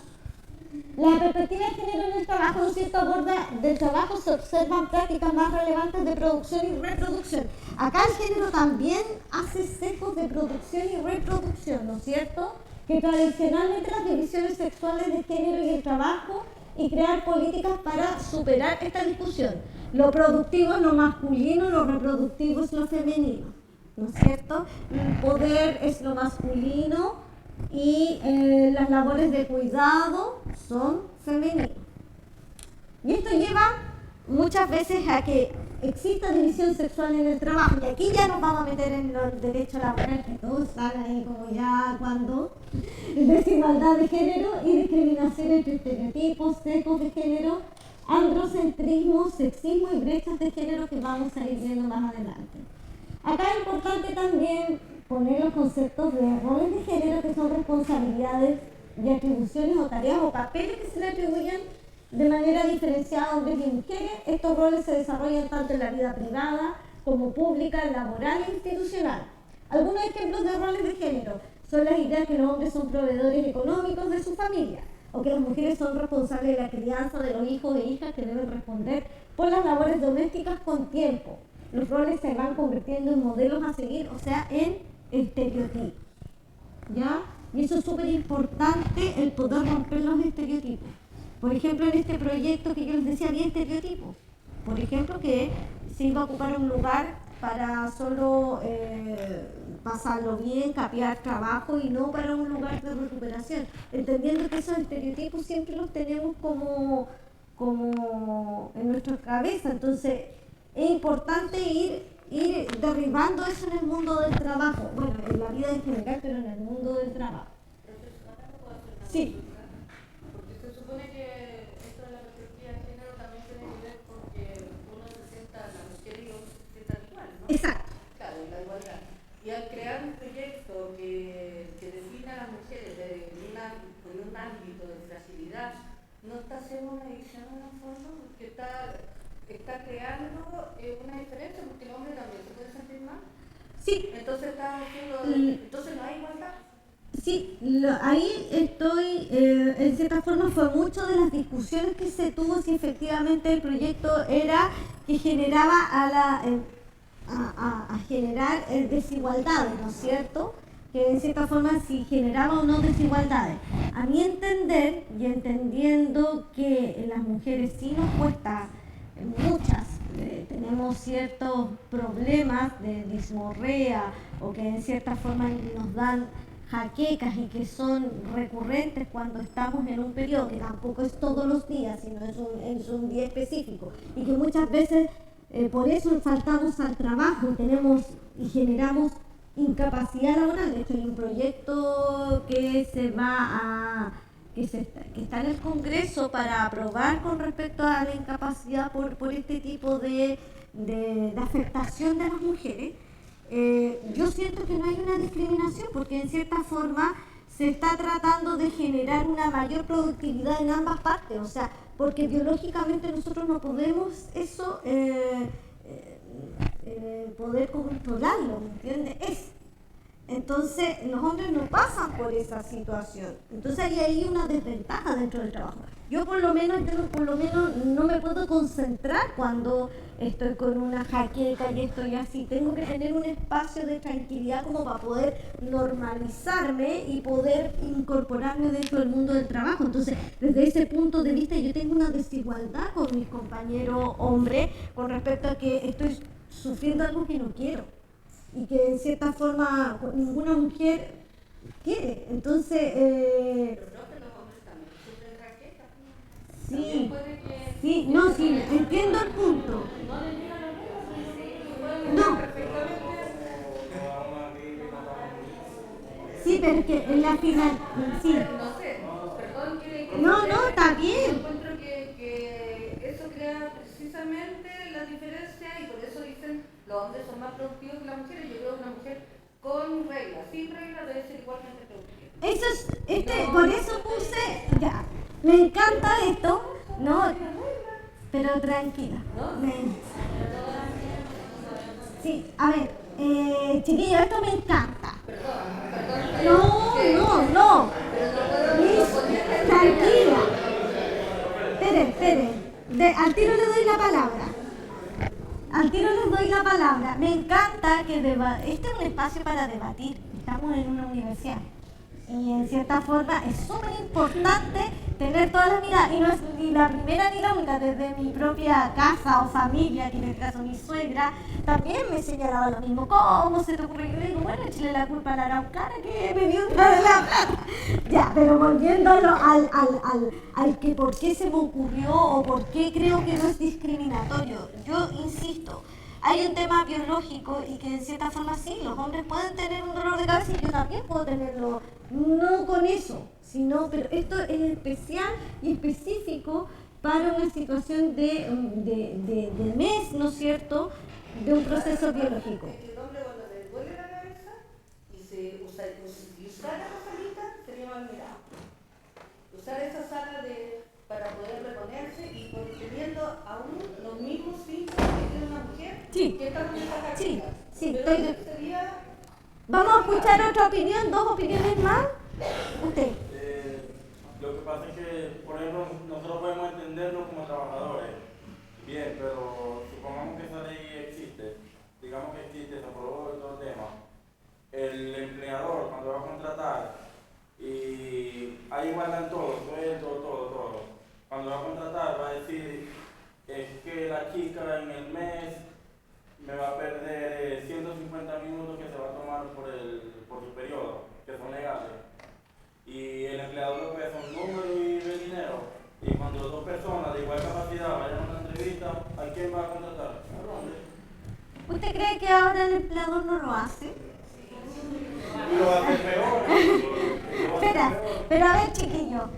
La perspectiva de género en el trabajo, ¿no es cierto?, aborda del trabajo, se observan prácticas más relevantes de producción y reproducción. Acá el género también hace sesgos de producción y reproducción, ¿no es cierto?, que tradicionalmente las divisiones sexuales de género y el trabajo y crear políticas para superar esta discusión. Lo productivo es lo masculino, lo reproductivo es lo femenino, ¿no es cierto? El poder es lo masculino y las labores de cuidado son femeninas. Y esto lleva muchas veces a que exista división sexual en el trabajo. Y aquí ya nos vamos a meter en los derechos laborales, que todos están ahí como ya cuando desigualdad de género y discriminación entre estereotipos, sesgos de género, androcentrismo, sexismo y brechas de género que vamos a ir viendo más adelante. Acá es importante también poner los conceptos de roles de género, que son responsabilidades y atribuciones o tareas o papeles que se le atribuyen de manera diferenciada a hombres y mujeres. Estos roles se desarrollan tanto en la vida privada como pública, laboral e institucional. Algunos ejemplos de roles de género son las ideas que los hombres son proveedores económicos de su familia, o que las mujeres son responsables de la crianza de los hijos e hijas que deben responder por las labores domésticas con tiempo. Los roles se van convirtiendo en modelos a seguir, o sea, en estereotipos, ¿ya? Y eso es súper importante, el poder romper los estereotipos. Por ejemplo, en este proyecto que yo les decía, había estereotipos. Por ejemplo, que se iba a ocupar un lugar para solo pasarlo bien, capear trabajo y no para un lugar de recuperación. Entendiendo que esos estereotipos siempre los tenemos como en nuestra cabeza. Entonces, es importante ir derribando eso en el mundo del trabajo, bueno, en la vida en general, pero en el mundo del trabajo. Sí. Porque se supone que esto de la perspectiva de género también tiene que ver porque uno se sienta, la mujer y hombre se sientan igual, ¿no? Exacto. Claro, la igualdad. Y al crear un proyecto que defina a las mujeres con un ámbito de fragilidad, no está haciendo una división en el fondo, porque está creando una diferencia, porque el hombre también se puede sentir mal. Sí. Entonces entonces no hay igualdad. Sí, ahí estoy, en cierta forma fue mucho de las discusiones que se tuvo si efectivamente el proyecto era que generaba a generar desigualdades, ¿no es cierto? Que en cierta forma si generaba o no desigualdades. A mi entender, y entendiendo que las mujeres sí nos cuesta, muchas, tenemos ciertos problemas de dismorrea o que en cierta forma nos dan jaquecas y que son recurrentes cuando estamos en un periodo, que tampoco es todos los días, sino es un día específico, y que muchas veces por eso faltamos al trabajo y generamos incapacidad laboral. De hecho, hay un proyecto que está en el Congreso para aprobar con respecto a la incapacidad por este tipo de afectación de las mujeres. Yo siento que no hay una discriminación porque en cierta forma se está tratando de generar una mayor productividad en ambas partes, o sea, porque biológicamente nosotros no podemos eso poder controlarlo, ¿me entiendes? Entonces los hombres no pasan por esa situación, entonces hay ahí una desventaja dentro del trabajo. Yo por lo menos no me puedo concentrar cuando estoy con una jaqueca y estoy así. Tengo que tener un espacio de tranquilidad como para poder normalizarme y poder incorporarme dentro del mundo del trabajo. Entonces, desde ese punto de vista, yo tengo una desigualdad con mis compañeros hombres con respecto a que estoy sufriendo algo que no quiero y que en cierta forma ninguna mujer quiere. Entonces, Pero no que los hombres también sufren raqueta. sí, sí, no, sí, entiendo el punto. No, sí, pero es que en la final, sí. No sé, perdón que No, está bien. encuentro que eso crea precisamente la diferencia y por eso dicen los hombres son más productivos que las mujeres. Yo creo que una mujer con reglas, sin reglas, debe ser igualmente productiva. Eso es, por eso puse, ya, me encanta esto, no, pero tranquila. Sí, a ver, chiquillos, esto me encanta. No. Tranquila. Esperen. Al tiro le doy la palabra. Me encanta que este es un espacio para debatir. Estamos en una universidad. Y en cierta forma es súper importante tener todas las miradas. Y no es ni la primera ni la única. Desde mi propia casa o familia, que en este caso mi suegra, también me señalaba lo mismo. ¿Cómo se te ocurre? Y yo le digo, bueno, échale la culpa a la araucana que me dio otra de la plata. Ya, pero volviéndolo al que por qué se me ocurrió o por qué creo que no es discriminatorio. Yo insisto. Hay un tema biológico y que en cierta forma sí, los hombres pueden tener un dolor de cabeza y yo también puedo tenerlo, no con eso, sino, pero esto es especial y específico para una situación del mes, ¿no es cierto?, de un proceso biológico. El hombre cuando le duele la cabeza y usara la salita sería mal mirado. Usar esa sala para poder reponerse y teniendo aún los mismos síntomas que tiene una mujer que está con esa jaqueca. Sí, pero sería... Vamos a escuchar otra opinión, 2 opiniones más. Usted. Lo que pasa es que, por ejemplo, nosotros podemos entendernos como trabajadores, bien, pero supongamos que esa ley existe, digamos que existe, se aprobó todo el tema. El empleador, cuando va a contratar, y hay igualdad en todo, todo. Cuando va a contratar, va a decir, es que la chica en el mes me va a perder 150 minutos que se va a tomar por su periodo, que son legales. Y el empleador lo que es un número y ve dinero. Y cuando 2 personas de igual capacidad vayan a una entrevista, ¿a quién va a contratar? ¿A dónde? ¿Usted cree que ahora el empleador no lo hace? Y lo va a hacer peor. Espera, pero a ver, chiquillo,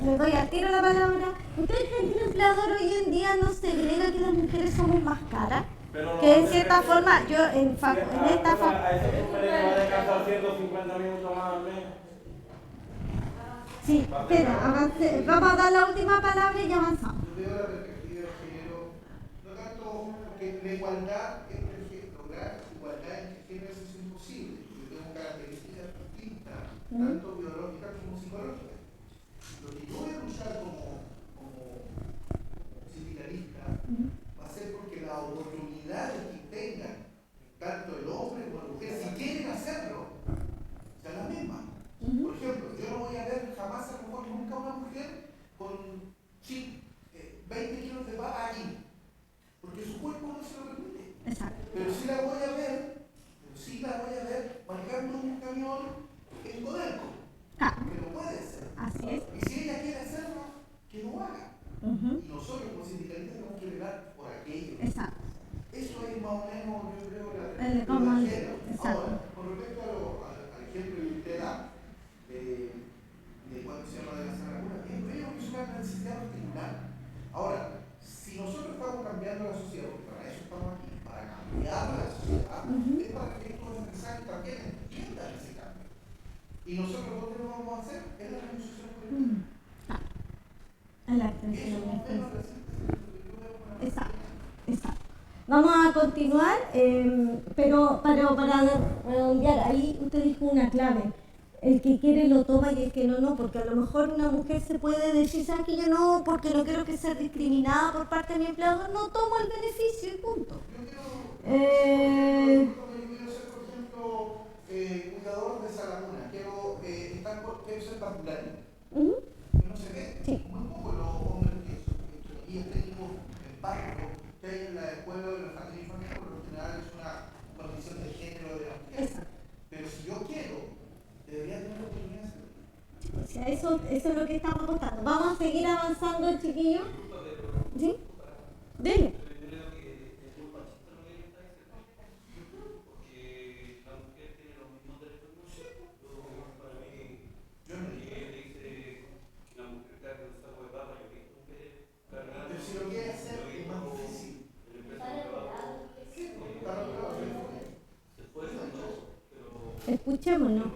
le doy al tiro la palabra. ¿Ustedes creen que el empleador hoy en día no segrega que las mujeres somos más caras? Que en cierta forma, yo en esta forma... A ese mujer le va a descansar 150 minutos más al mes. Sí, espera, vamos a dar la última palabra y ya avanzamos. Yo veo la perspectiva de género, no tanto porque la igualdad entre género, lograr igualdad entre géneros es imposible, porque tengo características distintas, tanto biológicas como psicológicas. Lo que yo voy a luchar como sindicalista va a ser porque las oportunidades que tengan, tanto el hombre como la mujer, si quieren hacerlo, sean las mismas. Por ejemplo, yo no voy a ver jamás, a lo mejor nunca, una mujer con 20 kilos de papa aquí, porque su cuerpo no se lo permite. Exacto. Pero sí la voy a ver manejando un camión en Codelco, que no puede ser. Así es. Y si ella quiere hacerlo, que lo haga. Y nosotros como sindicalistas tenemos que velar por aquello. Exacto. Eso es más o menos, yo creo, como género. exacto. Ahora, con respecto al ejemplo que usted da, de cuando se llama de la Semana Pura, creo que es una necesidad particular. Ahora, si nosotros estamos cambiando la sociedad, porque para eso estamos aquí, para cambiar la sociedad, es para que estos empresarios también entiendan ese cambio. Y nosotros, ¿dónde lo vamos a hacer? En la negociación colectiva. En la extensión. Eso es menos la síntesis. Exacto. Vamos a continuar, pero para redondear, ahí usted dijo una clave. el que quiere lo toma y el que no, porque a lo mejor una mujer se puede decir, ¿sabes que yo no? Porque no quiero que sea discriminada por parte de mi empleador, no tomo el beneficio y punto. Yo quiero ser, por ejemplo, cuidador de esa laguna, quiero ser parvulario. No se ve, Sí. muy poco los hombres y técnicos en básico que hay en la escuela de la familia infantil, por lo general es una condición de género de la mujer. Pero si yo quiero, debería tener la oportunidad de hacerlo. O sea, eso es lo que estamos apostando. Vamos a seguir avanzando, chiquillos. ¿Sí? Dele. Escuchémonos.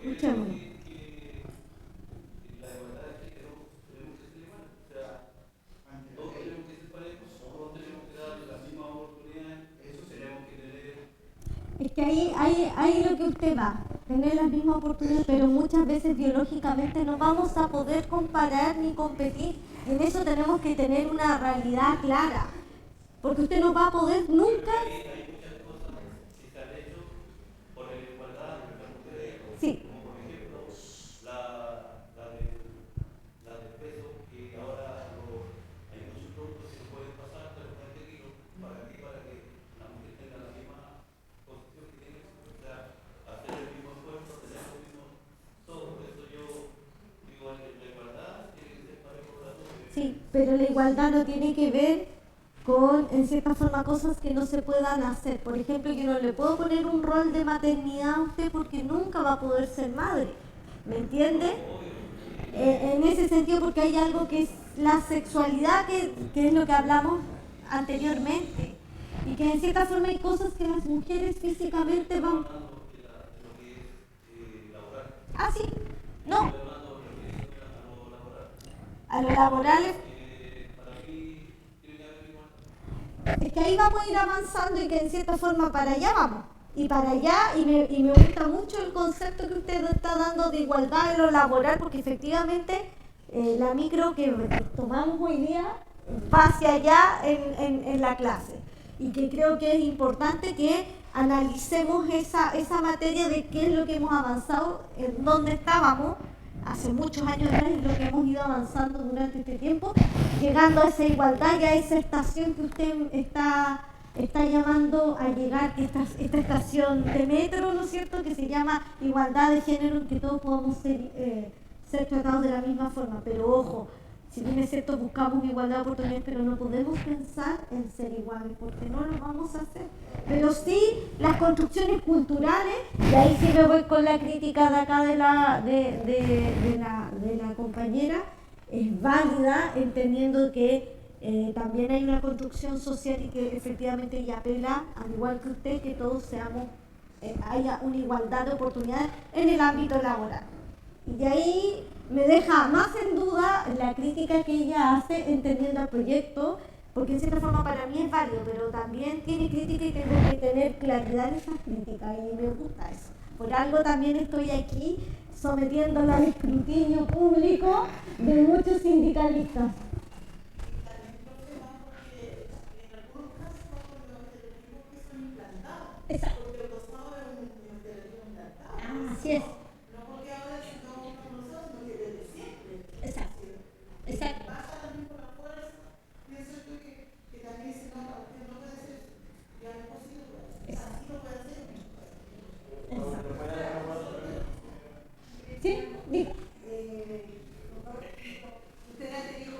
Es que ahí lo que usted va, tener las mismas oportunidades, pero muchas veces biológicamente no vamos a poder comparar ni competir. En eso tenemos que tener una realidad clara, porque usted no va a poder nunca. Sí. Como por ejemplo, la del peso, que ahora hay muchos productos que se pueden pasar de los 20 kilos para que la mujer tenga la misma posición que tiene, o sea, hacer el mismo esfuerzo, tener lo mismo, todo. Por eso yo digo, la igualdad tiene que ser parejo para todos. Sí, pero la igualdad no tiene que ver con, en cierta forma, cosas que no se puedan hacer. Por ejemplo, yo no le puedo poner un rol de maternidad a usted porque nunca va a poder ser madre. ¿Me entiende? En ese sentido, porque hay algo que es la sexualidad, que es lo que hablamos anteriormente. Y que en cierta forma hay cosas que las mujeres físicamente van... Ah, sí. No. A lo laboral es... Es que ahí vamos a ir avanzando y que en cierta forma para allá vamos. Y para allá, y me gusta mucho el concepto que usted está dando de igualdad en lo laboral, porque efectivamente la micro que tomamos hoy día va hacia allá en la clase. Y que creo que es importante que analicemos esa materia de qué es lo que hemos avanzado, en dónde estábamos hace muchos años atrás y lo que hemos ido avanzando durante este tiempo, llegando a esa igualdad y a esa estación que usted está llamando a llegar, que esta estación de metro, ¿no es cierto?, que se llama igualdad de género, en que todos podamos ser tratados de la misma forma. Pero ojo, si bien es cierto, buscamos igualdad de oportunidades, pero no podemos pensar en ser iguales, porque no lo vamos a hacer. Pero sí, las construcciones culturales, y ahí sí me voy con la crítica de acá de la compañera, es válida, entendiendo que también hay una construcción social y que efectivamente ella apela, al igual que usted, que todos haya una igualdad de oportunidades en el ámbito laboral. Y de ahí me deja más en duda la crítica que ella hace entendiendo el proyecto, porque en cierta forma para mí es válido, pero también tiene crítica y tengo que tener claridad en esas críticas y me gusta eso. Por algo también estoy aquí sometiéndola al escrutinio público de muchos sindicalistas. Exacto. Así es. Exacto. ¿Sí? Diga. Usted ha tenido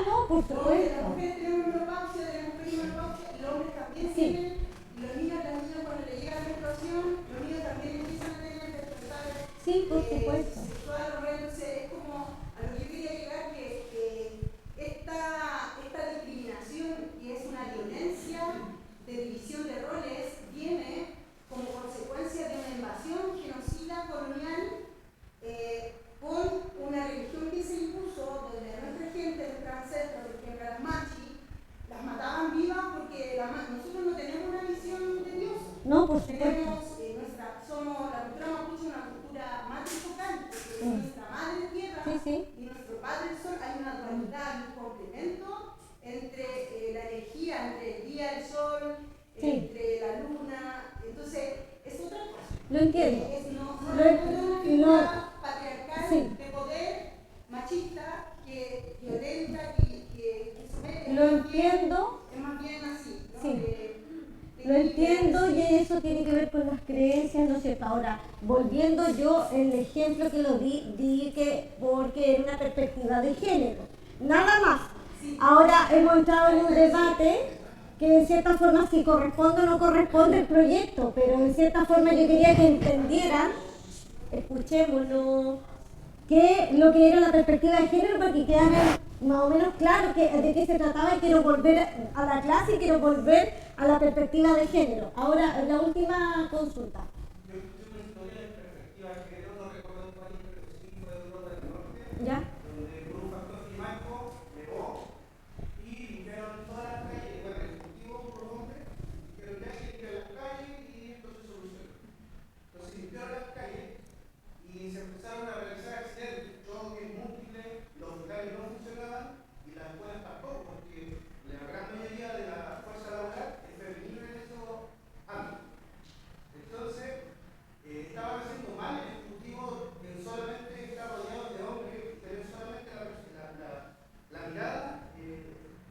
no, por Donde supuesto. las mujeres tenemos menopausia, tenemos perimenopausia, y los hombres también Sí. tienen, y los niños, las niñas cuando les llega la menstruación, los niños también empiezan a tener despertares Sí, por supuesto. sexual, entonces es como a lo que yo quería llegar, que esta discriminación, que es una violencia de división de roles, viene como consecuencia de una invasión genocida colonial con una religión que se impuso, donde a nuestra gente, nuestra ancestros, por ejemplo a las machis, las mataban vivas porque nosotros no tenemos una visión de Dios. No, por supuesto. Tenemos somos la cultura mapuche, una cultura matrifocal, porque es nuestra madre tierra Sí, sí. y nuestro padre sol. Hay una dualidad, un complemento entre la energía, entre el día, el sol, Sí. entre la luna. Entonces, es otra cosa. Lo entiendo. No es una figura patriarcal Sí. de poder machista que violenta, que somete. Lo entiendo. Es más bien así, ¿no? Sí. De Lo entiendo y eso tiene que ver con las creencias, ¿no es cierto? Ahora, volviendo yo, el ejemplo que lo di que porque era una perspectiva de género, nada más. Ahora hemos entrado en un debate que en cierta forma si corresponde o no corresponde el proyecto, pero en cierta forma yo quería que entendieran, escuchémoslo, que lo que era la perspectiva de género para que quedara más o menos claro de qué se trataba y quiero volver a la clase y quiero volver a la perspectiva de género. Ahora, la última consulta. Yo escuché una historia de perspectiva de género, no recuerdo el país, pero sí fue de Europa del Norte, ¿Ya? donde por un factor climático nevó y limpiaron todas las calles, bueno, el ejecutivo por hombres, pero ya se limpiaron las calles y esto se solucionó. Entonces limpiaron las calles y se empezaron a realizar accidentes, choques múltiples, los hospitales no funcionaban y las escuelas tampoco, porque la gran mayoría de la fuerza laboral es femenina en esos ámbitos. Entonces, estaban haciendo mal el ejecutivo en solamente estar rodeado de hombres, tener solamente la mirada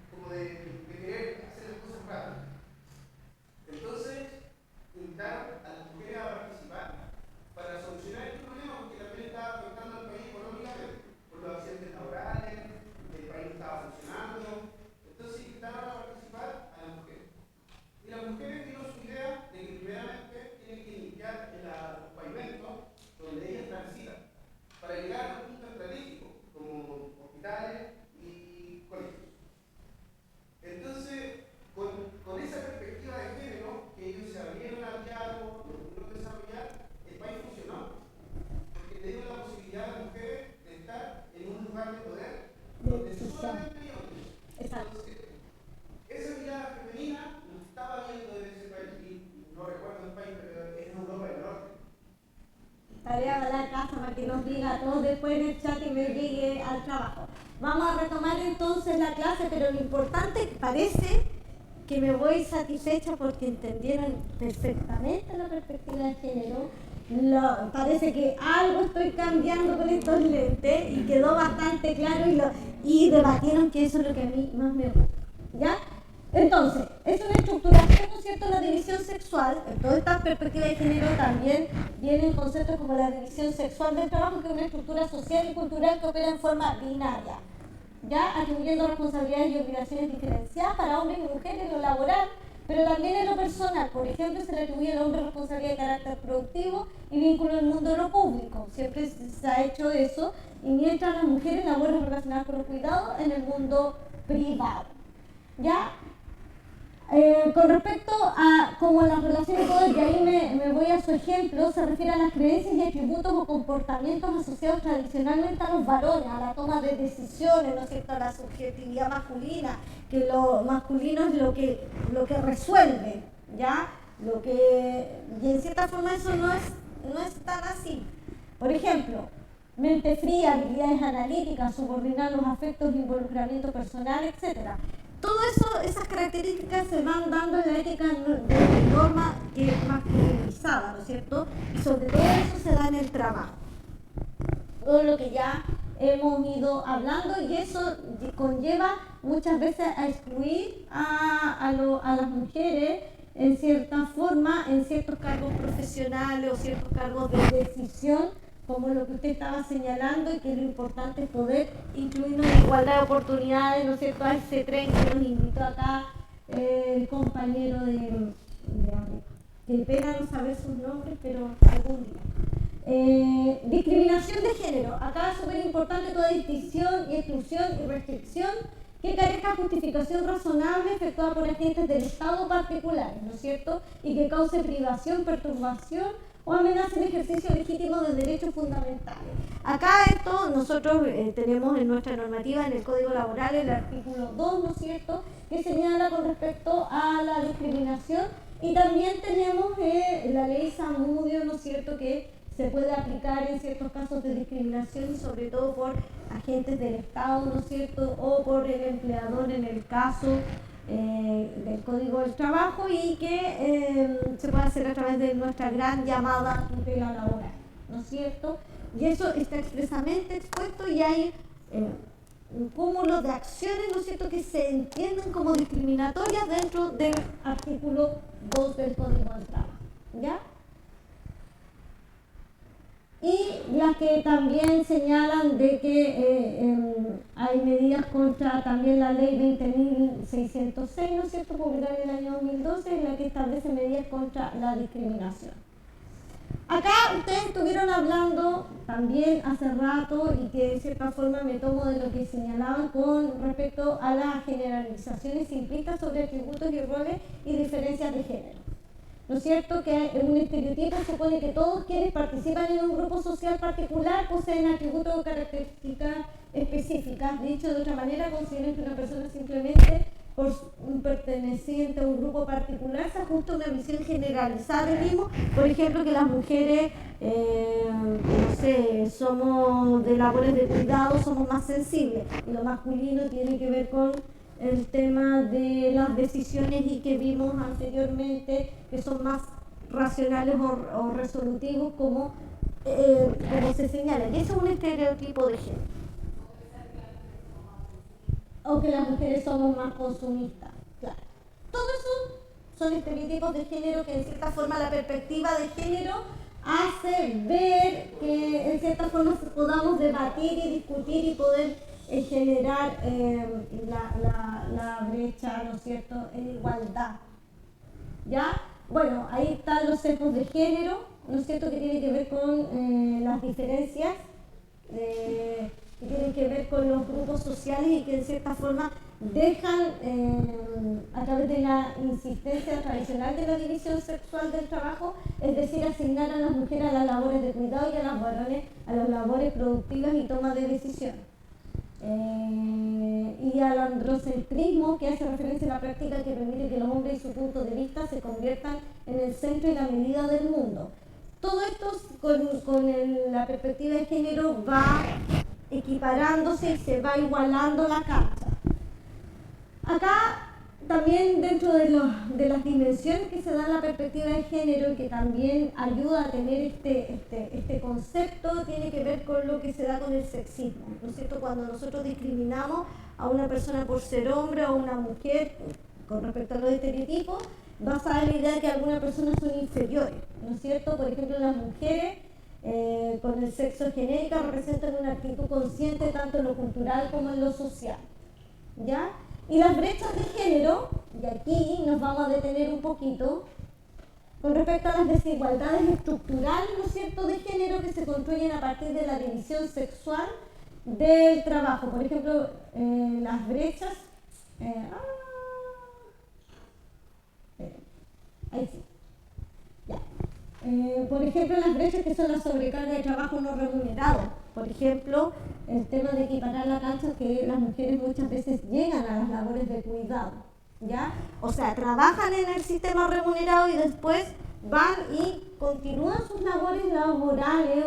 como de querer hacer las cosas rápido. Entonces, invitaron a las mujeres a participar para solucionar este problema, porque también estaba afectando al país económicamente, por los accidentes laborales, el país no estaba funcionando. Entonces, invitaron a participar a las mujeres. Y las mujeres dieron su idea de que primeramente tienen que limpiar los pavimentos donde ellas transitan, para llegar a los puntos estratégicos, como hospitales y colegios. Entonces, con esa perspectiva de género, que ellos se abrieron al diálogo, lo pudieron desarrollar, el país funcionó, porque le dio la posibilidad a las mujeres de estar en un lugar de poder donde solamente hay hombres. Entonces, esa mirada femenina no estaba viendo en ese país, y no recuerdo el país, pero es en Europa del Norte. Tarea a la casa para que nos diga a todos después en el chat y me llegue al trabajo. Vamos a retomar entonces la clase, pero lo importante parece que me voy satisfecha porque entendieron perfectamente la perspectiva de género. Parece que algo estoy cambiando con estos lentes y quedó bastante claro y debatieron que eso es lo que a mí más me gusta. ¿Ya? Entonces, es una estructuración, ¿no es cierto?, la división sexual. En toda esta perspectiva de género también vienen conceptos como la división sexual del trabajo, que es una estructura social y cultural que opera en forma binaria, ya atribuyendo responsabilidades y obligaciones diferenciadas para hombres y mujeres en lo laboral, pero también en lo personal. Por ejemplo, se le atribuye al hombre responsabilidad de carácter productivo y vínculo en el mundo de lo público. Siempre se ha hecho eso, y mientras las mujeres labores relacionadas con los cuidados en el mundo privado. ¿Ya? Con respecto a como las relaciones de poder, y ahí me voy a su ejemplo, se refiere a las creencias y atributos o comportamientos asociados tradicionalmente a los varones, a la toma de decisiones, ¿no es cierto?, a la subjetividad masculina, que lo masculino es lo que resuelve, ¿ya? Y en cierta forma eso no es tan así. Por ejemplo, mente fría, habilidades analíticas, subordinar los afectos, involucramiento personal, etc. Todo eso, esas características se van dando en la ética de norma que es masculinizada, ¿no es cierto? Y sobre todo eso se da en el trabajo. Todo lo que ya hemos ido hablando, y eso conlleva muchas veces a excluir a las mujeres en cierta forma, en ciertos cargos profesionales o ciertos cargos de decisión como lo que usted estaba señalando, y que lo importante es poder incluirnos en igualdad de oportunidades, ¿no es cierto?, a ese tren que nos invitó acá el compañero de arriba. Qué pena no saber sus nombres, pero algún día. Discriminación de género. Acá es súper importante toda distinción y exclusión y restricción que carezca justificación razonable efectuada por agentes del Estado particulares, ¿no es cierto?, y que cause privación, perturbación o amenaza el ejercicio legítimo de derechos fundamentales. Acá esto nosotros tenemos en nuestra normativa, en el Código Laboral, el artículo 2, ¿no es cierto?, que señala con respecto a la discriminación, y también tenemos la ley Zamudio, ¿no es cierto?, que se puede aplicar en ciertos casos de discriminación, sobre todo por agentes del Estado, ¿no es cierto?, o por el empleador en el caso del Código del Trabajo, y que se puede hacer a través de nuestra gran llamada tutela laboral, ¿no es cierto? Y eso está expresamente expuesto, y hay un cúmulo de acciones, ¿no es cierto?, que se entienden como discriminatorias dentro del artículo 2 del Código del Trabajo, ¿ya? Y las que también señalan de que hay medidas contra también la ley 20.606, ¿no es cierto?, publicada en el año 2012, en la que establece medidas contra la discriminación. Acá ustedes estuvieron hablando también hace rato, y que de cierta forma me tomo de lo que señalaban con respecto a las generalizaciones simplistas sobre atributos y roles y diferencias de género. ¿No es cierto?, que un estereotipo supone que todos quienes participan en un grupo social particular poseen atributos o características específicas. Dicho de otra manera, consideran que una persona simplemente por un perteneciente a un grupo particular se ajusta a una visión generalizada del mismo. Por ejemplo, que las mujeres, no sé, somos de labores de cuidado, somos más sensibles, y lo masculino tiene que ver con el tema de las decisiones, y que vimos anteriormente que son más racionales o resolutivos, como se señala. Y eso es un estereotipo de género. O que las mujeres somos más consumistas. Claro. Todo eso son estereotipos de género que en cierta forma la perspectiva de género hace ver que en cierta forma podamos debatir y discutir y poder generar la brecha, ¿no es cierto?, en igualdad. ¿Ya? Bueno, ahí están los sesgos de género, ¿no es cierto?, que tienen que ver con las diferencias, que tienen que ver con los grupos sociales, y que en cierta forma dejan, a través de la insistencia tradicional de la división sexual del trabajo, es decir, asignar a las mujeres a las labores de cuidado y a las varones a las labores productivas y toma de decisiones. Y al androcentrismo, que hace referencia a la práctica que permite que los hombres y su punto de vista se conviertan en el centro y la medida del mundo. Todo esto con la perspectiva de género va equiparándose y se va igualando la cancha. Acá también, dentro de las dimensiones que se da en la perspectiva de género, y que también ayuda a tener este concepto, tiene que ver con lo que se da con el sexismo, ¿no es cierto? Cuando nosotros discriminamos a una persona por ser hombre o una mujer con respecto a los estereotipos, basada en la idea de que algunas personas son inferiores, ¿no es cierto? Por ejemplo, las mujeres con el sexo genérico representan una actitud consciente tanto en lo cultural como en lo social, ¿ya? Y las brechas de género, y aquí nos vamos a detener un poquito, con respecto a las desigualdades estructurales, ¿no es cierto?, de género, que se construyen a partir de la división sexual del trabajo. Por ejemplo, las brechas... ahí sí. Ya. Por ejemplo, las brechas que son la sobrecarga de trabajo no remunerado. Por ejemplo, el tema de equiparar la cancha, que las mujeres muchas veces llegan a las labores de cuidado, ¿ya? O sea, trabajan en el sistema remunerado y después van y continúan sus labores laborales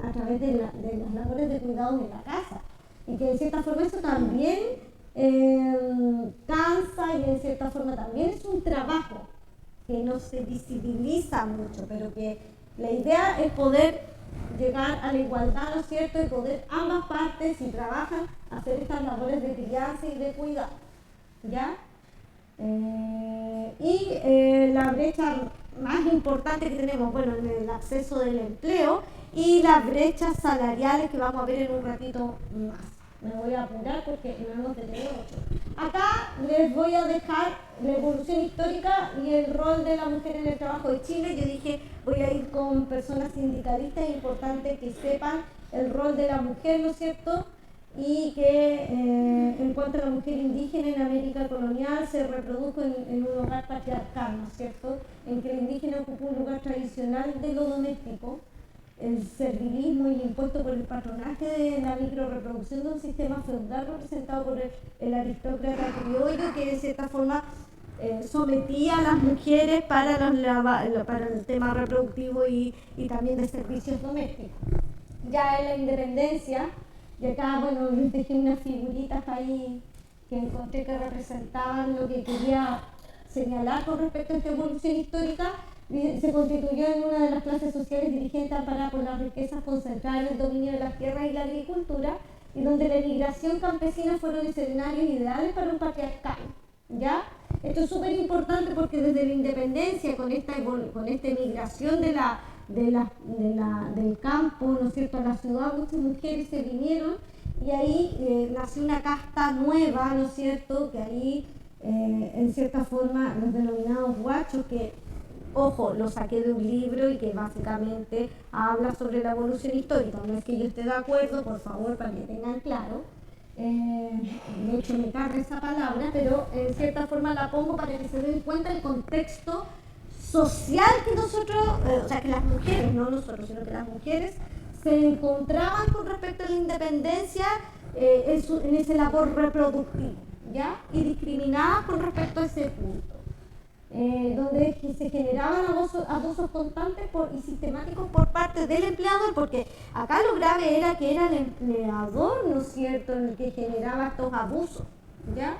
a través de las labores de cuidado en la casa. Y que de cierta forma eso también cansa, y en cierta forma también es un trabajo que no se visibiliza mucho, pero que la idea es poder llegar a la igualdad, ¿no es cierto?, y poder ambas partes, si trabajan, hacer estas labores de crianza y de cuidado, ¿ya? La brecha más importante que tenemos, bueno, en el acceso del empleo, y las brechas salariales que vamos a ver en un ratito más. Me voy a apurar porque no hemos detenido mucho. Acá les voy a dejar la evolución histórica y el rol de la mujer en el trabajo de Chile. Yo dije, voy a ir con personas sindicalistas, es importante que sepan el rol de la mujer, ¿no es cierto? Y que en cuanto a la mujer indígena en América colonial se reprodujo en un hogar patriarcal, ¿no es cierto? En que el indígena ocupó un lugar tradicional de lo doméstico, el servilismo y impuesto por el patronaje de la microreproducción de un sistema feudal representado por el aristócrata criollo que de cierta forma sometía a las mujeres para el tema reproductivo y también de servicios domésticos. Ya en la independencia, y acá, bueno, les dejé unas figuritas ahí que encontré que representaban lo que quería señalar con respecto a esta evolución histórica. Se constituyó en una de las clases sociales dirigentes amparadas por las riquezas concentradas en el dominio de las tierras y la agricultura, y donde la emigración campesina fueron escenarios ideales para un patriarcado, ¿ya? Esto es súper importante porque desde la independencia, con esta emigración del campo, ¿no es cierto?, a la ciudad, muchas mujeres se vinieron y ahí nació una casta nueva, ¿no es cierto?, que ahí, en cierta forma, los denominados guachos, que, ojo, lo saqué de un libro y que básicamente habla sobre la evolución histórica. No es que yo esté de acuerdo, por favor, para que tengan claro. De hecho, me carga esa palabra, pero en cierta forma la pongo para que se den cuenta del contexto social que nosotros, o sea, que las mujeres, no nosotros, sino que las mujeres se encontraban con respecto a la independencia en ese labor reproductivo, ¿ya? Y discriminadas con respecto a ese punto. Donde se generaban abusos constantes y sistemáticos por parte del empleador, porque acá lo grave era que era el empleador, ¿no es cierto?, el que generaba estos abusos, ¿ya?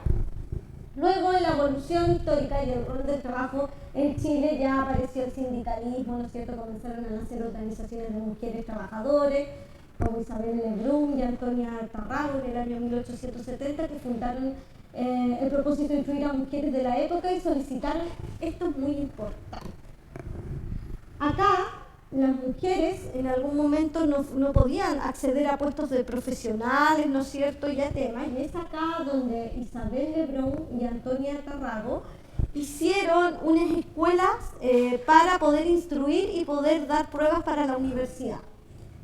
Luego, en la evolución histórica y el rol del trabajo en Chile, ya apareció el sindicalismo, ¿no es cierto?, comenzaron a nacer organizaciones de mujeres trabajadores, como Isabel Lebrun y Antonia Tarrago en el año 1870, que fundaron el propósito de incluir a mujeres de la época y solicitaron, esto es muy importante. Acá, las mujeres en algún momento no podían acceder a puestos de profesionales, ¿no es cierto?, y a temas, y es acá donde Isabel Lebrun y Antonia Tarrago hicieron unas escuelas para poder instruir y poder dar pruebas para la universidad.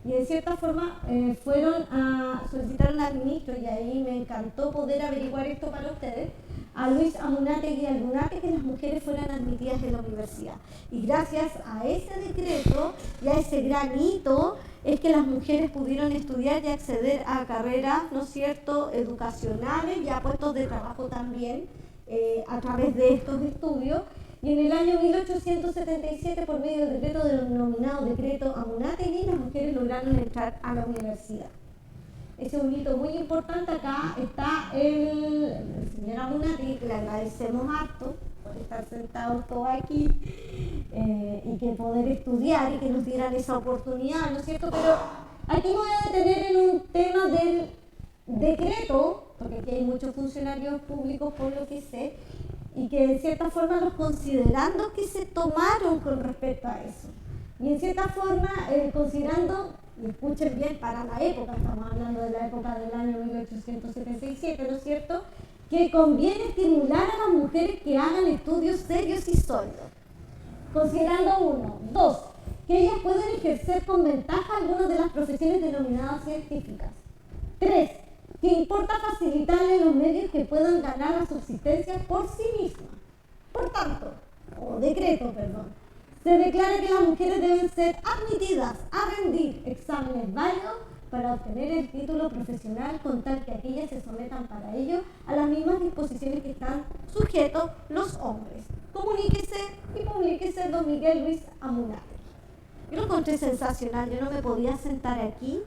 Y en cierta forma fueron a solicitar al ministro, y ahí me encantó poder averiguar esto para ustedes, a Luis Amunátegui y Albunate, que las mujeres fueran admitidas en la universidad. Y gracias a ese decreto y a ese gran hito es que las mujeres pudieron estudiar y acceder a carreras, ¿no es cierto?, educacionales y a puestos de trabajo también a través de estos estudios. Y en el año 1877, por medio del decreto denominado Decreto Amunátegui, las mujeres lograron entrar a la universidad. Ese es un hito muy importante. Acá está el señor Amunátegui, que le agradecemos harto por estar sentados todos aquí y que poder estudiar y que nos dieran esa oportunidad, ¿no es cierto? Pero aquí me voy a detener en un tema del decreto, porque aquí hay muchos funcionarios públicos, por lo que sé, y que en cierta forma los considerandos que se tomaron con respecto a eso. Y en cierta forma, considerando, y escuchen bien, para la época, estamos hablando de la época del año 1877, ¿no es cierto?, que conviene estimular a las mujeres que hagan estudios serios y sólidos. Considerando 1. 2. Que ellas pueden ejercer con ventaja algunas de las profesiones denominadas científicas. 3. Que importa facilitarle los medios que puedan ganar la subsistencia por sí mismas. Por tanto, se declara que las mujeres deben ser admitidas a rendir exámenes válidos para obtener el título profesional, con tal que aquellas se sometan para ello a las mismas disposiciones que están sujetos los hombres. Comuníquese y publíquese don Miguel Luis Amunátegui. Yo lo encontré sensacional, yo no me podía sentar aquí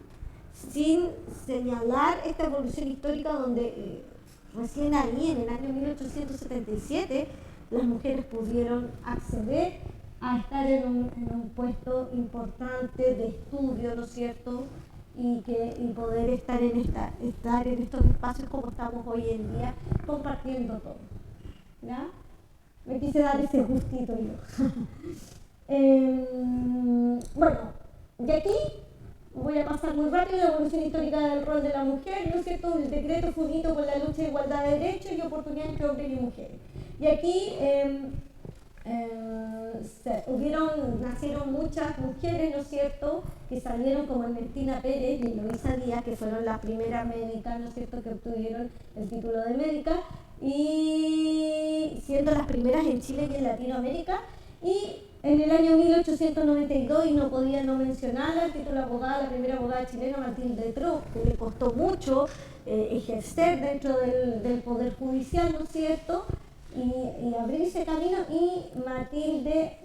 sin señalar esta evolución histórica donde recién ahí, en el año 1877, las mujeres pudieron acceder a estar en un puesto importante de estudio, ¿no es cierto?, y poder estar en estos espacios como estamos hoy en día, compartiendo todo, ¿ya? Me quise dar ese gustito yo. Bueno, de aquí voy a pasar muy rápido, la evolución histórica del rol de la mujer, ¿no es cierto? El decreto fue un hito por la lucha de igualdad de derechos y oportunidades entre hombres y mujeres. Y aquí nacieron muchas mujeres, ¿no es cierto?, que salieron como Ernestina Pérez y Eloísa Díaz, que fueron las primeras médicas, ¿no es cierto?, que obtuvieron el título de médica, y siendo las primeras en Chile y en Latinoamérica. Y en el año 1892, y no podía no mencionarla, el título de abogada, la primera abogada chilena, Matilde Tro, que le costó mucho ejercer dentro del Poder Judicial, ¿no es cierto?, y abrirse camino, y Matilde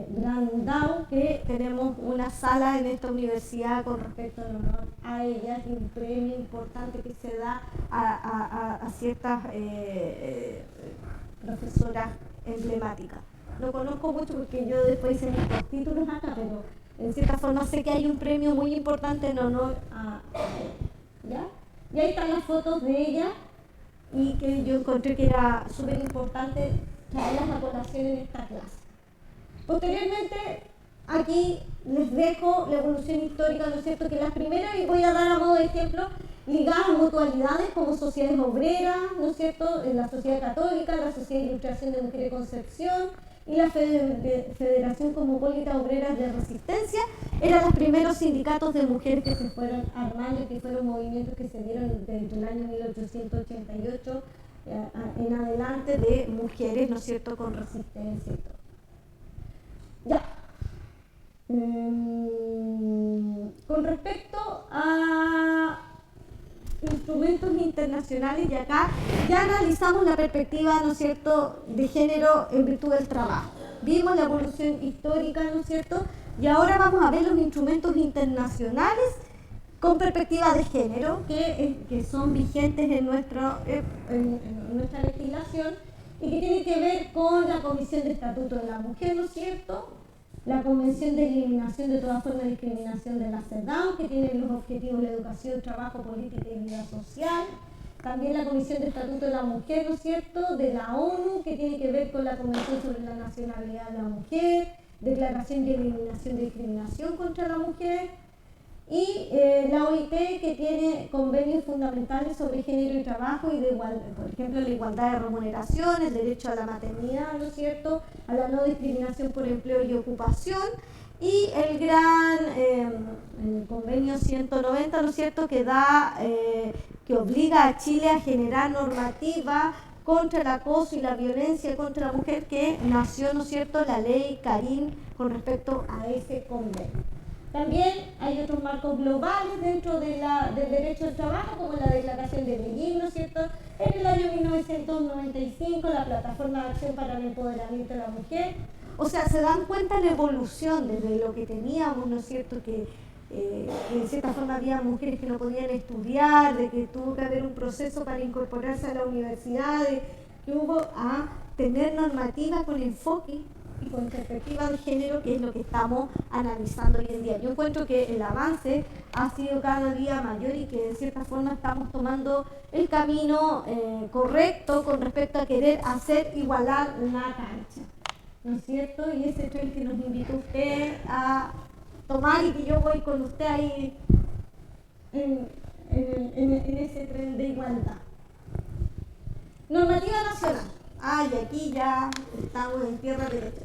Brandau, que tenemos una sala en esta universidad con respecto al honor a ella, y un premio importante que se da a ciertas profesoras emblemáticas. No conozco mucho porque yo después hice mis títulos acá, pero en cierta forma sé que hay un premio muy importante en honor a ella, ¿ya? Y ahí están las fotos de ella, y que yo encontré que era súper importante traerlas a colación en esta clase. Posteriormente, aquí les dejo la evolución histórica, ¿no es cierto?, que las primeras, y voy a dar a modo de ejemplo, ligadas a mutualidades como sociedades obreras, ¿no es cierto?, en la Sociedad Católica, la Sociedad de Ilustración de Mujeres de Concepción y la Federación Cosmopolita Obreras de Resistencia, eran los primeros sindicatos de mujeres que se fueron armando y que fueron movimientos que se dieron desde el año 1888 en adelante, de mujeres, ¿no es cierto?, con resistencia y todo. Ya. Con respecto a instrumentos internacionales, y acá ya analizamos la perspectiva, ¿no es cierto?, de género en virtud del trabajo. Vimos la evolución histórica, ¿no es cierto?, y ahora vamos a ver los instrumentos internacionales con perspectiva de género que son vigentes en nuestra legislación, y que tiene que ver con la Comisión de Estatuto de la Mujer, ¿no es cierto?, la Convención de Eliminación de toda forma de discriminación de la CEDAW, que tiene los objetivos de la educación, trabajo, política y vida social. También la Comisión de Estatuto de la Mujer, ¿no es cierto?, de la ONU, que tiene que ver con la Convención sobre la Nacionalidad de la Mujer, Declaración de Eliminación de Discriminación contra la Mujer, y la OIT, que tiene convenios fundamentales sobre género y trabajo, y de igualdad, por ejemplo, la igualdad de remuneración, el derecho a la maternidad, ¿no es cierto?, a la no discriminación por empleo y ocupación, y el gran el convenio 190, ¿no es cierto?, que que obliga a Chile a generar normativa contra el acoso y la violencia contra la mujer, que nació, ¿no es cierto?, la ley Karim con respecto a ese convenio. También hay otros marcos globales dentro del derecho al trabajo, como la Declaración de Beijing, ¿no es cierto?, en el año 1995, la Plataforma de Acción para el Empoderamiento de la Mujer. O sea, se dan cuenta la evolución desde lo que teníamos, ¿no es cierto?, que en cierta forma había mujeres que no podían estudiar, de que tuvo que haber un proceso para incorporarse a la universidad, que hubo a tener normativas con enfoque y con perspectiva de género, que es lo que estamos analizando hoy en día. Yo encuentro que el avance ha sido cada día mayor, y que de cierta forma estamos tomando el camino correcto con respecto a querer hacer igualar la cancha, ¿no es cierto? Y ese tren que nos invitó usted a tomar, y que yo voy con usted ahí en ese tren de igualdad. Normativa nacional. Ay, aquí ya estamos en tierra derecha.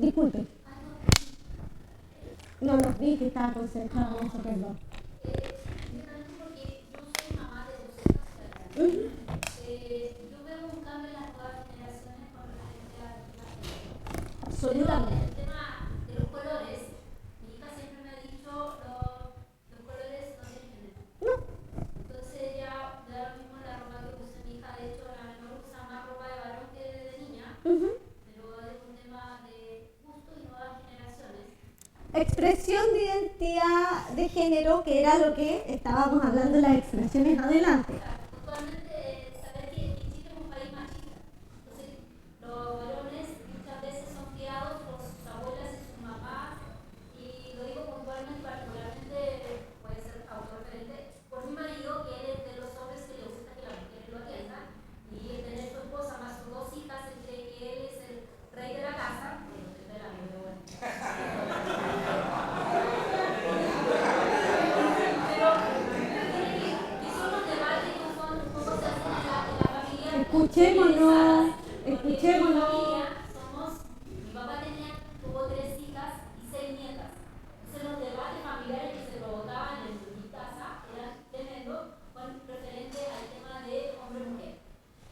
Disculpe. No los vi, que estaba concentrado en eso, perdón. Porque yo soy mamá de dos hijas. Yo veo un cambio en las nuevas generaciones con respecto a Absolutamente. el tema de los colores. Mi hija siempre me ha dicho los colores no tienen género. No. Entonces ya da lo mismo la ropa que usa mi hija. De hecho, la menor usa más ropa de varón que de niña. Pero es un tema de gusto y nuevas generaciones. Expresión de identidad de género, que era lo que estábamos hablando en las expresiones adelante. Actualmente, saber que Chile es un país machista. Entonces, los varones muchas veces son criados por sus abuelas y sus mamás, y lo digo puntualmente, particularmente, puede ser autorreferente, por mi marido, que él es de los hombres que le gusta que las mujeres lo atiendan, y el tener su esposa más sus dos hijas, él cree que él es el rey de la casa, escuchémonos. Mi papá tuvo 3 hijas y 6 nietas. Entonces los debates familiares que se provocaban en mi casa eran tremendos referente al tema de hombre-mujer.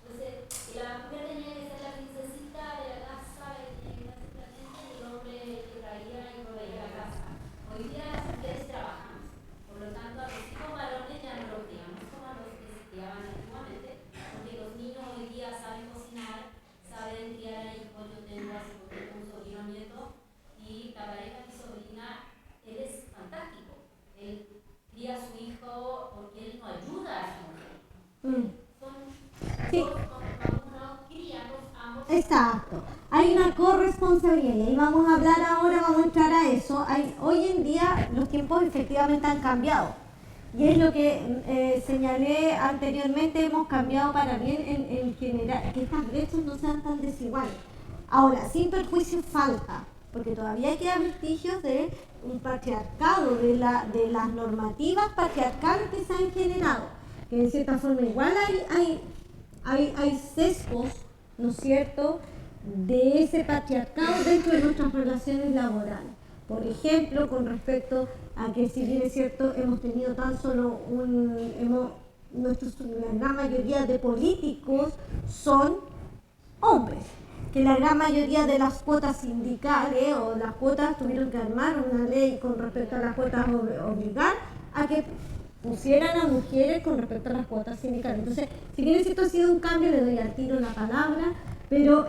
Entonces, la mujer tenía que ser la princesita de la casa, tenía que ser planeta, y el hombre que traía y proveía la casa. Hoy día las mujeres trabajamos, por lo tanto a los hijos varones ya no los criamos como a los que se criaban antiguamente, porque los niños hoy día saben cocinar, saben criar a hijos. Yo tengo hace poco un sobrino nieto y la pareja de mi sobrina, él es fantástico. Él cría a su hijo porque él no ayuda a su mujer. Sí. Exacto. Hay una corresponsabilidad y vamos a hablar ahora, vamos a entrar a eso. Hoy en día los tiempos efectivamente han cambiado y es lo que señalé anteriormente, hemos cambiado para bien en general, que estas brechas no sean tan desiguales. Ahora, sin perjuicio falta, porque todavía quedan vestigios de un patriarcado, de las normativas patriarcales que se han generado, que en cierta forma igual hay sesgos, ¿no es cierto?, de ese patriarcado dentro de nuestras relaciones laborales. Por ejemplo, con respecto a que, si bien es cierto, hemos tenido tan solo la gran mayoría de políticos son hombres, que la gran mayoría de las cuotas sindicales o las cuotas tuvieron que armar una ley con respecto a las cuotas, obligar a que pusieran a mujeres con respecto a las cuotas sindicales. Entonces, si bien es cierto, ha sido un cambio, le doy al tiro la palabra, pero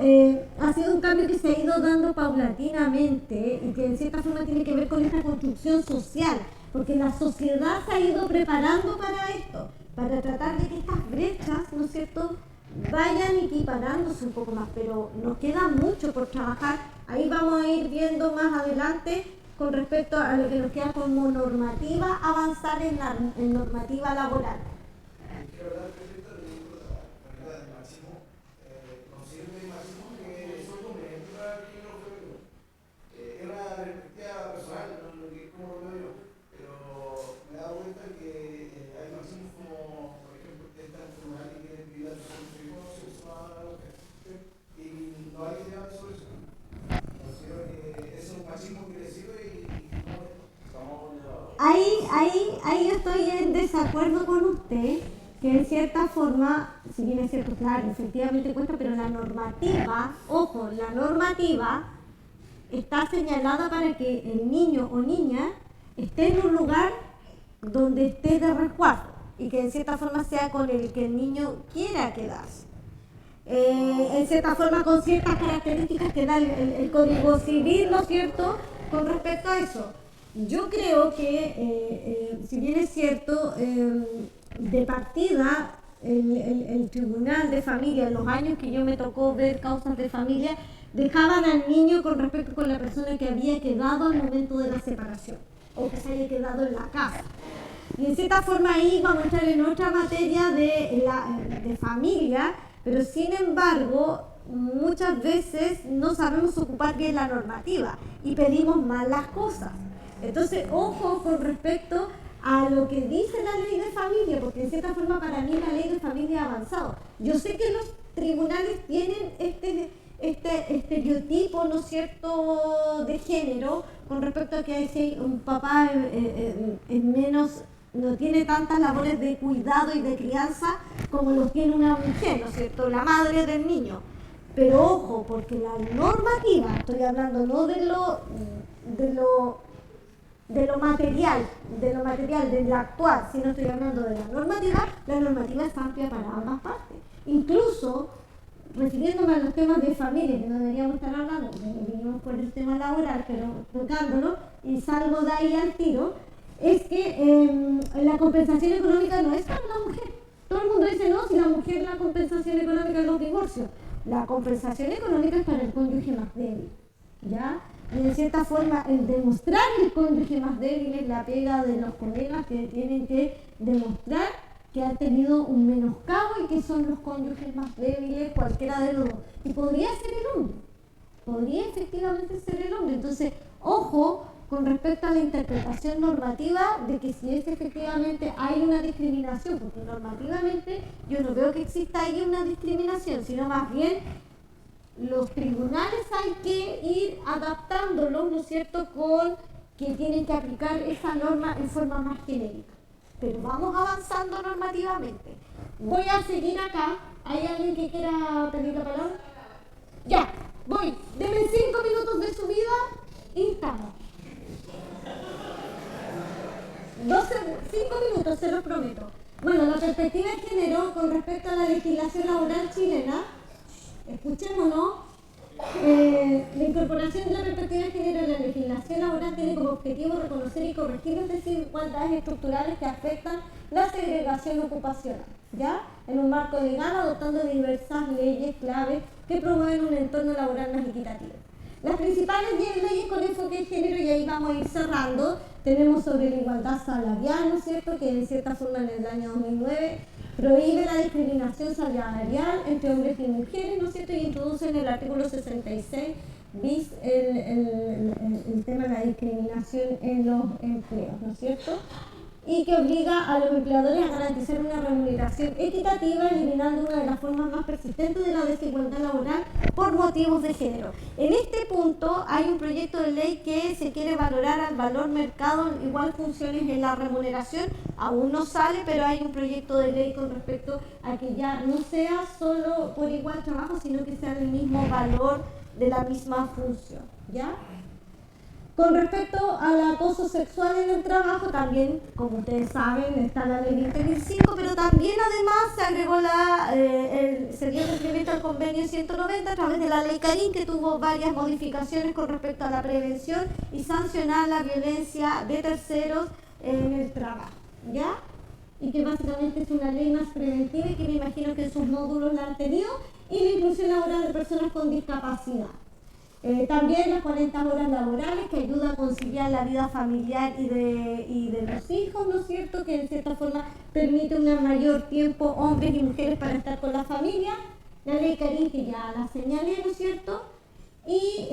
ha sido un cambio que se ha ido dando paulatinamente y que en cierta forma tiene que ver con esta construcción social, porque la sociedad se ha ido preparando para esto, para tratar de que estas brechas, ¿no es cierto?, vayan equiparándose un poco más, pero nos queda mucho por trabajar. Ahí vamos a ir viendo más adelante con respecto a lo que nos queda como normativa, avanzar en la normativa laboral. Quiero hablar respecto a lo que dijo la del machismo. Considero que el machismo que son convenientes para el género femenino. Es una perspectiva personal, no lo que como lo veo yo, pero me he dado cuenta que hay machismos como, por ejemplo, esta enfermedad que quiere vivir a su hijo, se usa a la mujer. Y no hay que llevar sobre eso. Considero que es un machismo que le sirve y no es. Ahí yo estoy en desacuerdo con usted, que en cierta forma, si bien es cierto, claro, efectivamente cuesta, pero la normativa, ojo, la normativa está señalada para que el niño o niña esté en un lugar donde esté de resguardo y que en cierta forma sea con el que el niño quiera quedarse. En cierta forma con ciertas características que da el Código Civil, ¿no es cierto?, con respecto a eso. Yo creo que, si bien es cierto, de partida, el Tribunal de Familia, en los años que yo me tocó ver causas de familia, dejaban al niño con respecto con la persona que había quedado al momento de la separación o que se haya quedado en la casa. Y en cierta forma ahí vamos a entrar en otra materia de familia, pero sin embargo muchas veces no sabemos ocupar bien la normativa y pedimos mal las cosas. Entonces, ojo con respecto a lo que dice la ley de familia, porque en cierta forma para mí la ley de familia ha avanzado. Yo sé que los tribunales tienen este estereotipo, ¿no es cierto?, de género, con respecto a que si un papá es menos, no tiene tantas labores de cuidado y de crianza como los tiene una mujer, ¿no es cierto?, la madre del niño. Pero ojo, porque la normativa, estoy hablando no de lo material, de lo actual, sino estoy hablando de la normativa es amplia para ambas partes. Incluso, refiriéndome a los temas de familia, que no deberíamos estar hablando, porque vinimos por el tema laboral, pero tocándolo, y salgo de ahí al tiro, es que la compensación económica no es para la mujer. Todo el mundo dice, no, si la mujer la compensación económica es los divorcios. La compensación económica es para el cónyuge más débil, ¿ya? Y de cierta forma, el demostrar el cónyuge más débil es la pega de los colegas que tienen que demostrar que han tenido un menoscabo y que son los cónyuges más débiles, cualquiera de los dos. Y podría ser el hombre, podría efectivamente ser el hombre. Entonces, ojo con respecto a la interpretación normativa de que si es efectivamente hay una discriminación, porque normativamente yo no veo que exista ahí una discriminación, sino más bien los tribunales hay que ir adaptándolos, ¿no es cierto?, con que tienen que aplicar esa norma en forma más genérica. Pero vamos avanzando normativamente. Voy a seguir acá. ¿Hay alguien que quiera pedir la palabra? Ya, voy. Denme 5 minutos de subida y estamos. 5 minutos, se los prometo. Bueno, la perspectiva de género con respecto a la legislación laboral chilena, escuchémonos. La incorporación de la perspectiva de género en la legislación laboral tiene como objetivo reconocer y corregir las desigualdades estructurales que afectan la segregación ocupacional, ¿ya? En un marco legal, adoptando diversas leyes clave que promueven un entorno laboral más equitativo. Las principales 10 leyes con enfoque de género, y ahí vamos a ir cerrando, tenemos sobre la igualdad salarial, ¿no es cierto?, que en cierta forma en el año 2009 prohíbe la discriminación salarial entre hombres y mujeres, ¿no es cierto?, y introduce en el artículo 66 bis el tema de la discriminación en los empleos, ¿no es cierto?, y que obliga a los empleadores a garantizar una remuneración equitativa, eliminando una de las formas más persistentes de la desigualdad laboral por motivos de género. En este punto hay un proyecto de ley que se quiere valorar al valor mercado igual funciones en la remuneración, aún no sale, pero hay un proyecto de ley con respecto a que ya no sea solo por igual trabajo, sino que sea el mismo valor de la misma función, ¿ya? Con respecto al acoso sexual en el trabajo, también, como ustedes saben, está la ley 20.005, pero también además se agregó se dio cumplimiento al convenio 190 a través de la ley Carín, que tuvo varias modificaciones con respecto a la prevención y sancionar la violencia de terceros en el trabajo, ¿ya? Y que básicamente es una ley más preventiva y que me imagino que en sus módulos la han tenido, y la inclusión laboral de personas con discapacidad. También las 40 horas laborales, que ayuda a conciliar la vida familiar y de los hijos, ¿no es cierto?, que en cierta forma permite un mayor tiempo hombres y mujeres para estar con la familia. La ley Carín, que ya la señalé, ¿no es cierto? Y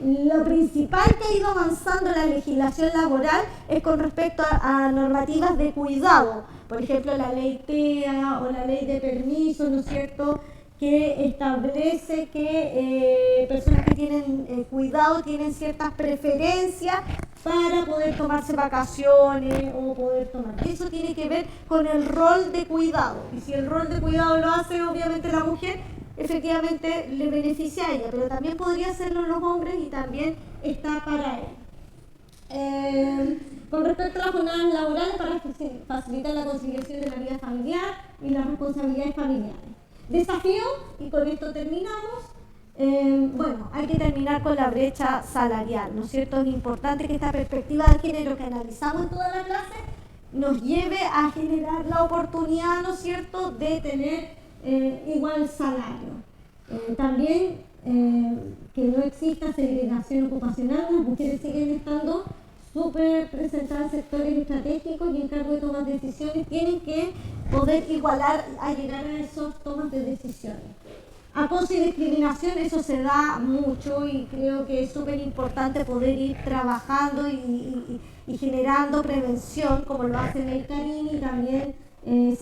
lo principal que ha ido avanzando la legislación laboral es con respecto a normativas de cuidado, por ejemplo la ley TEA o la ley de permisos, ¿no es cierto?, que establece que personas que tienen cuidado tienen ciertas preferencias para poder tomarse vacaciones o poder tomar. Eso tiene que ver con el rol de cuidado, y si el rol de cuidado lo hace obviamente la mujer, efectivamente le beneficia a ella, pero también podría hacerlo los hombres y también está para él. Con respecto a las jornadas laborales, para facilitar la conciliación de la vida familiar y las responsabilidades familiares. Desafío, y con esto terminamos, bueno, hay que terminar con la brecha salarial, ¿no es cierto? Es importante que esta perspectiva de género que analizamos en toda la clase nos lleve a generar la oportunidad, ¿no es cierto?, de tener igual salario. También que no exista segregación ocupacional, las mujeres siguen estando súper presentadas en sectores estratégicos y en cargo de tomas de decisiones, tienen que poder igualar a llegar a esos tomas de decisiones. Acoso y discriminación, eso se da mucho y creo que es súper importante poder ir trabajando y generando prevención, como lo hace el Carín, y también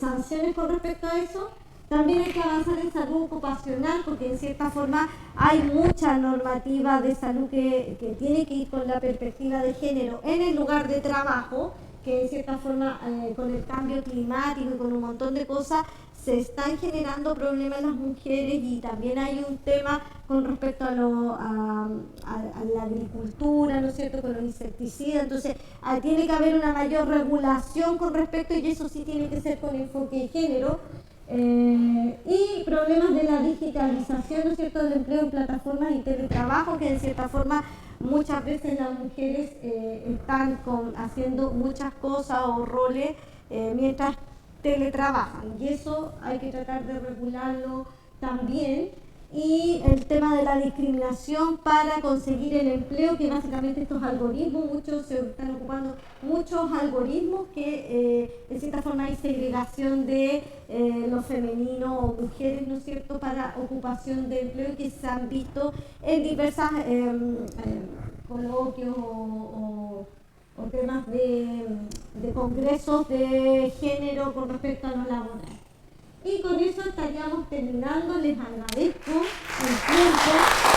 sanciones con respecto a eso. También hay que avanzar en salud ocupacional, porque en cierta forma hay mucha normativa de salud que tiene que ir con la perspectiva de género en el lugar de trabajo, que en cierta forma con el cambio climático y con un montón de cosas se están generando problemas en las mujeres, y también hay un tema con respecto a la agricultura, ¿no es cierto?, con los insecticidas. Entonces tiene que haber una mayor regulación con respecto, y eso sí tiene que ser con enfoque de género. Y problemas de la digitalización, ¿no es cierto?, del empleo en plataformas y teletrabajo, que en cierta forma muchas veces las mujeres están haciendo muchas cosas o roles mientras teletrabajan, y eso hay que tratar de regularlo también. Y el tema de la discriminación para conseguir el empleo, que básicamente estos algoritmos, muchos se están ocupando muchos algoritmos que de cierta forma hay segregación de lo femenino o mujeres, ¿no es cierto?, para ocupación de empleo, que se han visto en diversas coloquios o temas de congresos de género con respecto a lo laboral. Y con eso estaríamos terminando. Les agradezco el tiempo.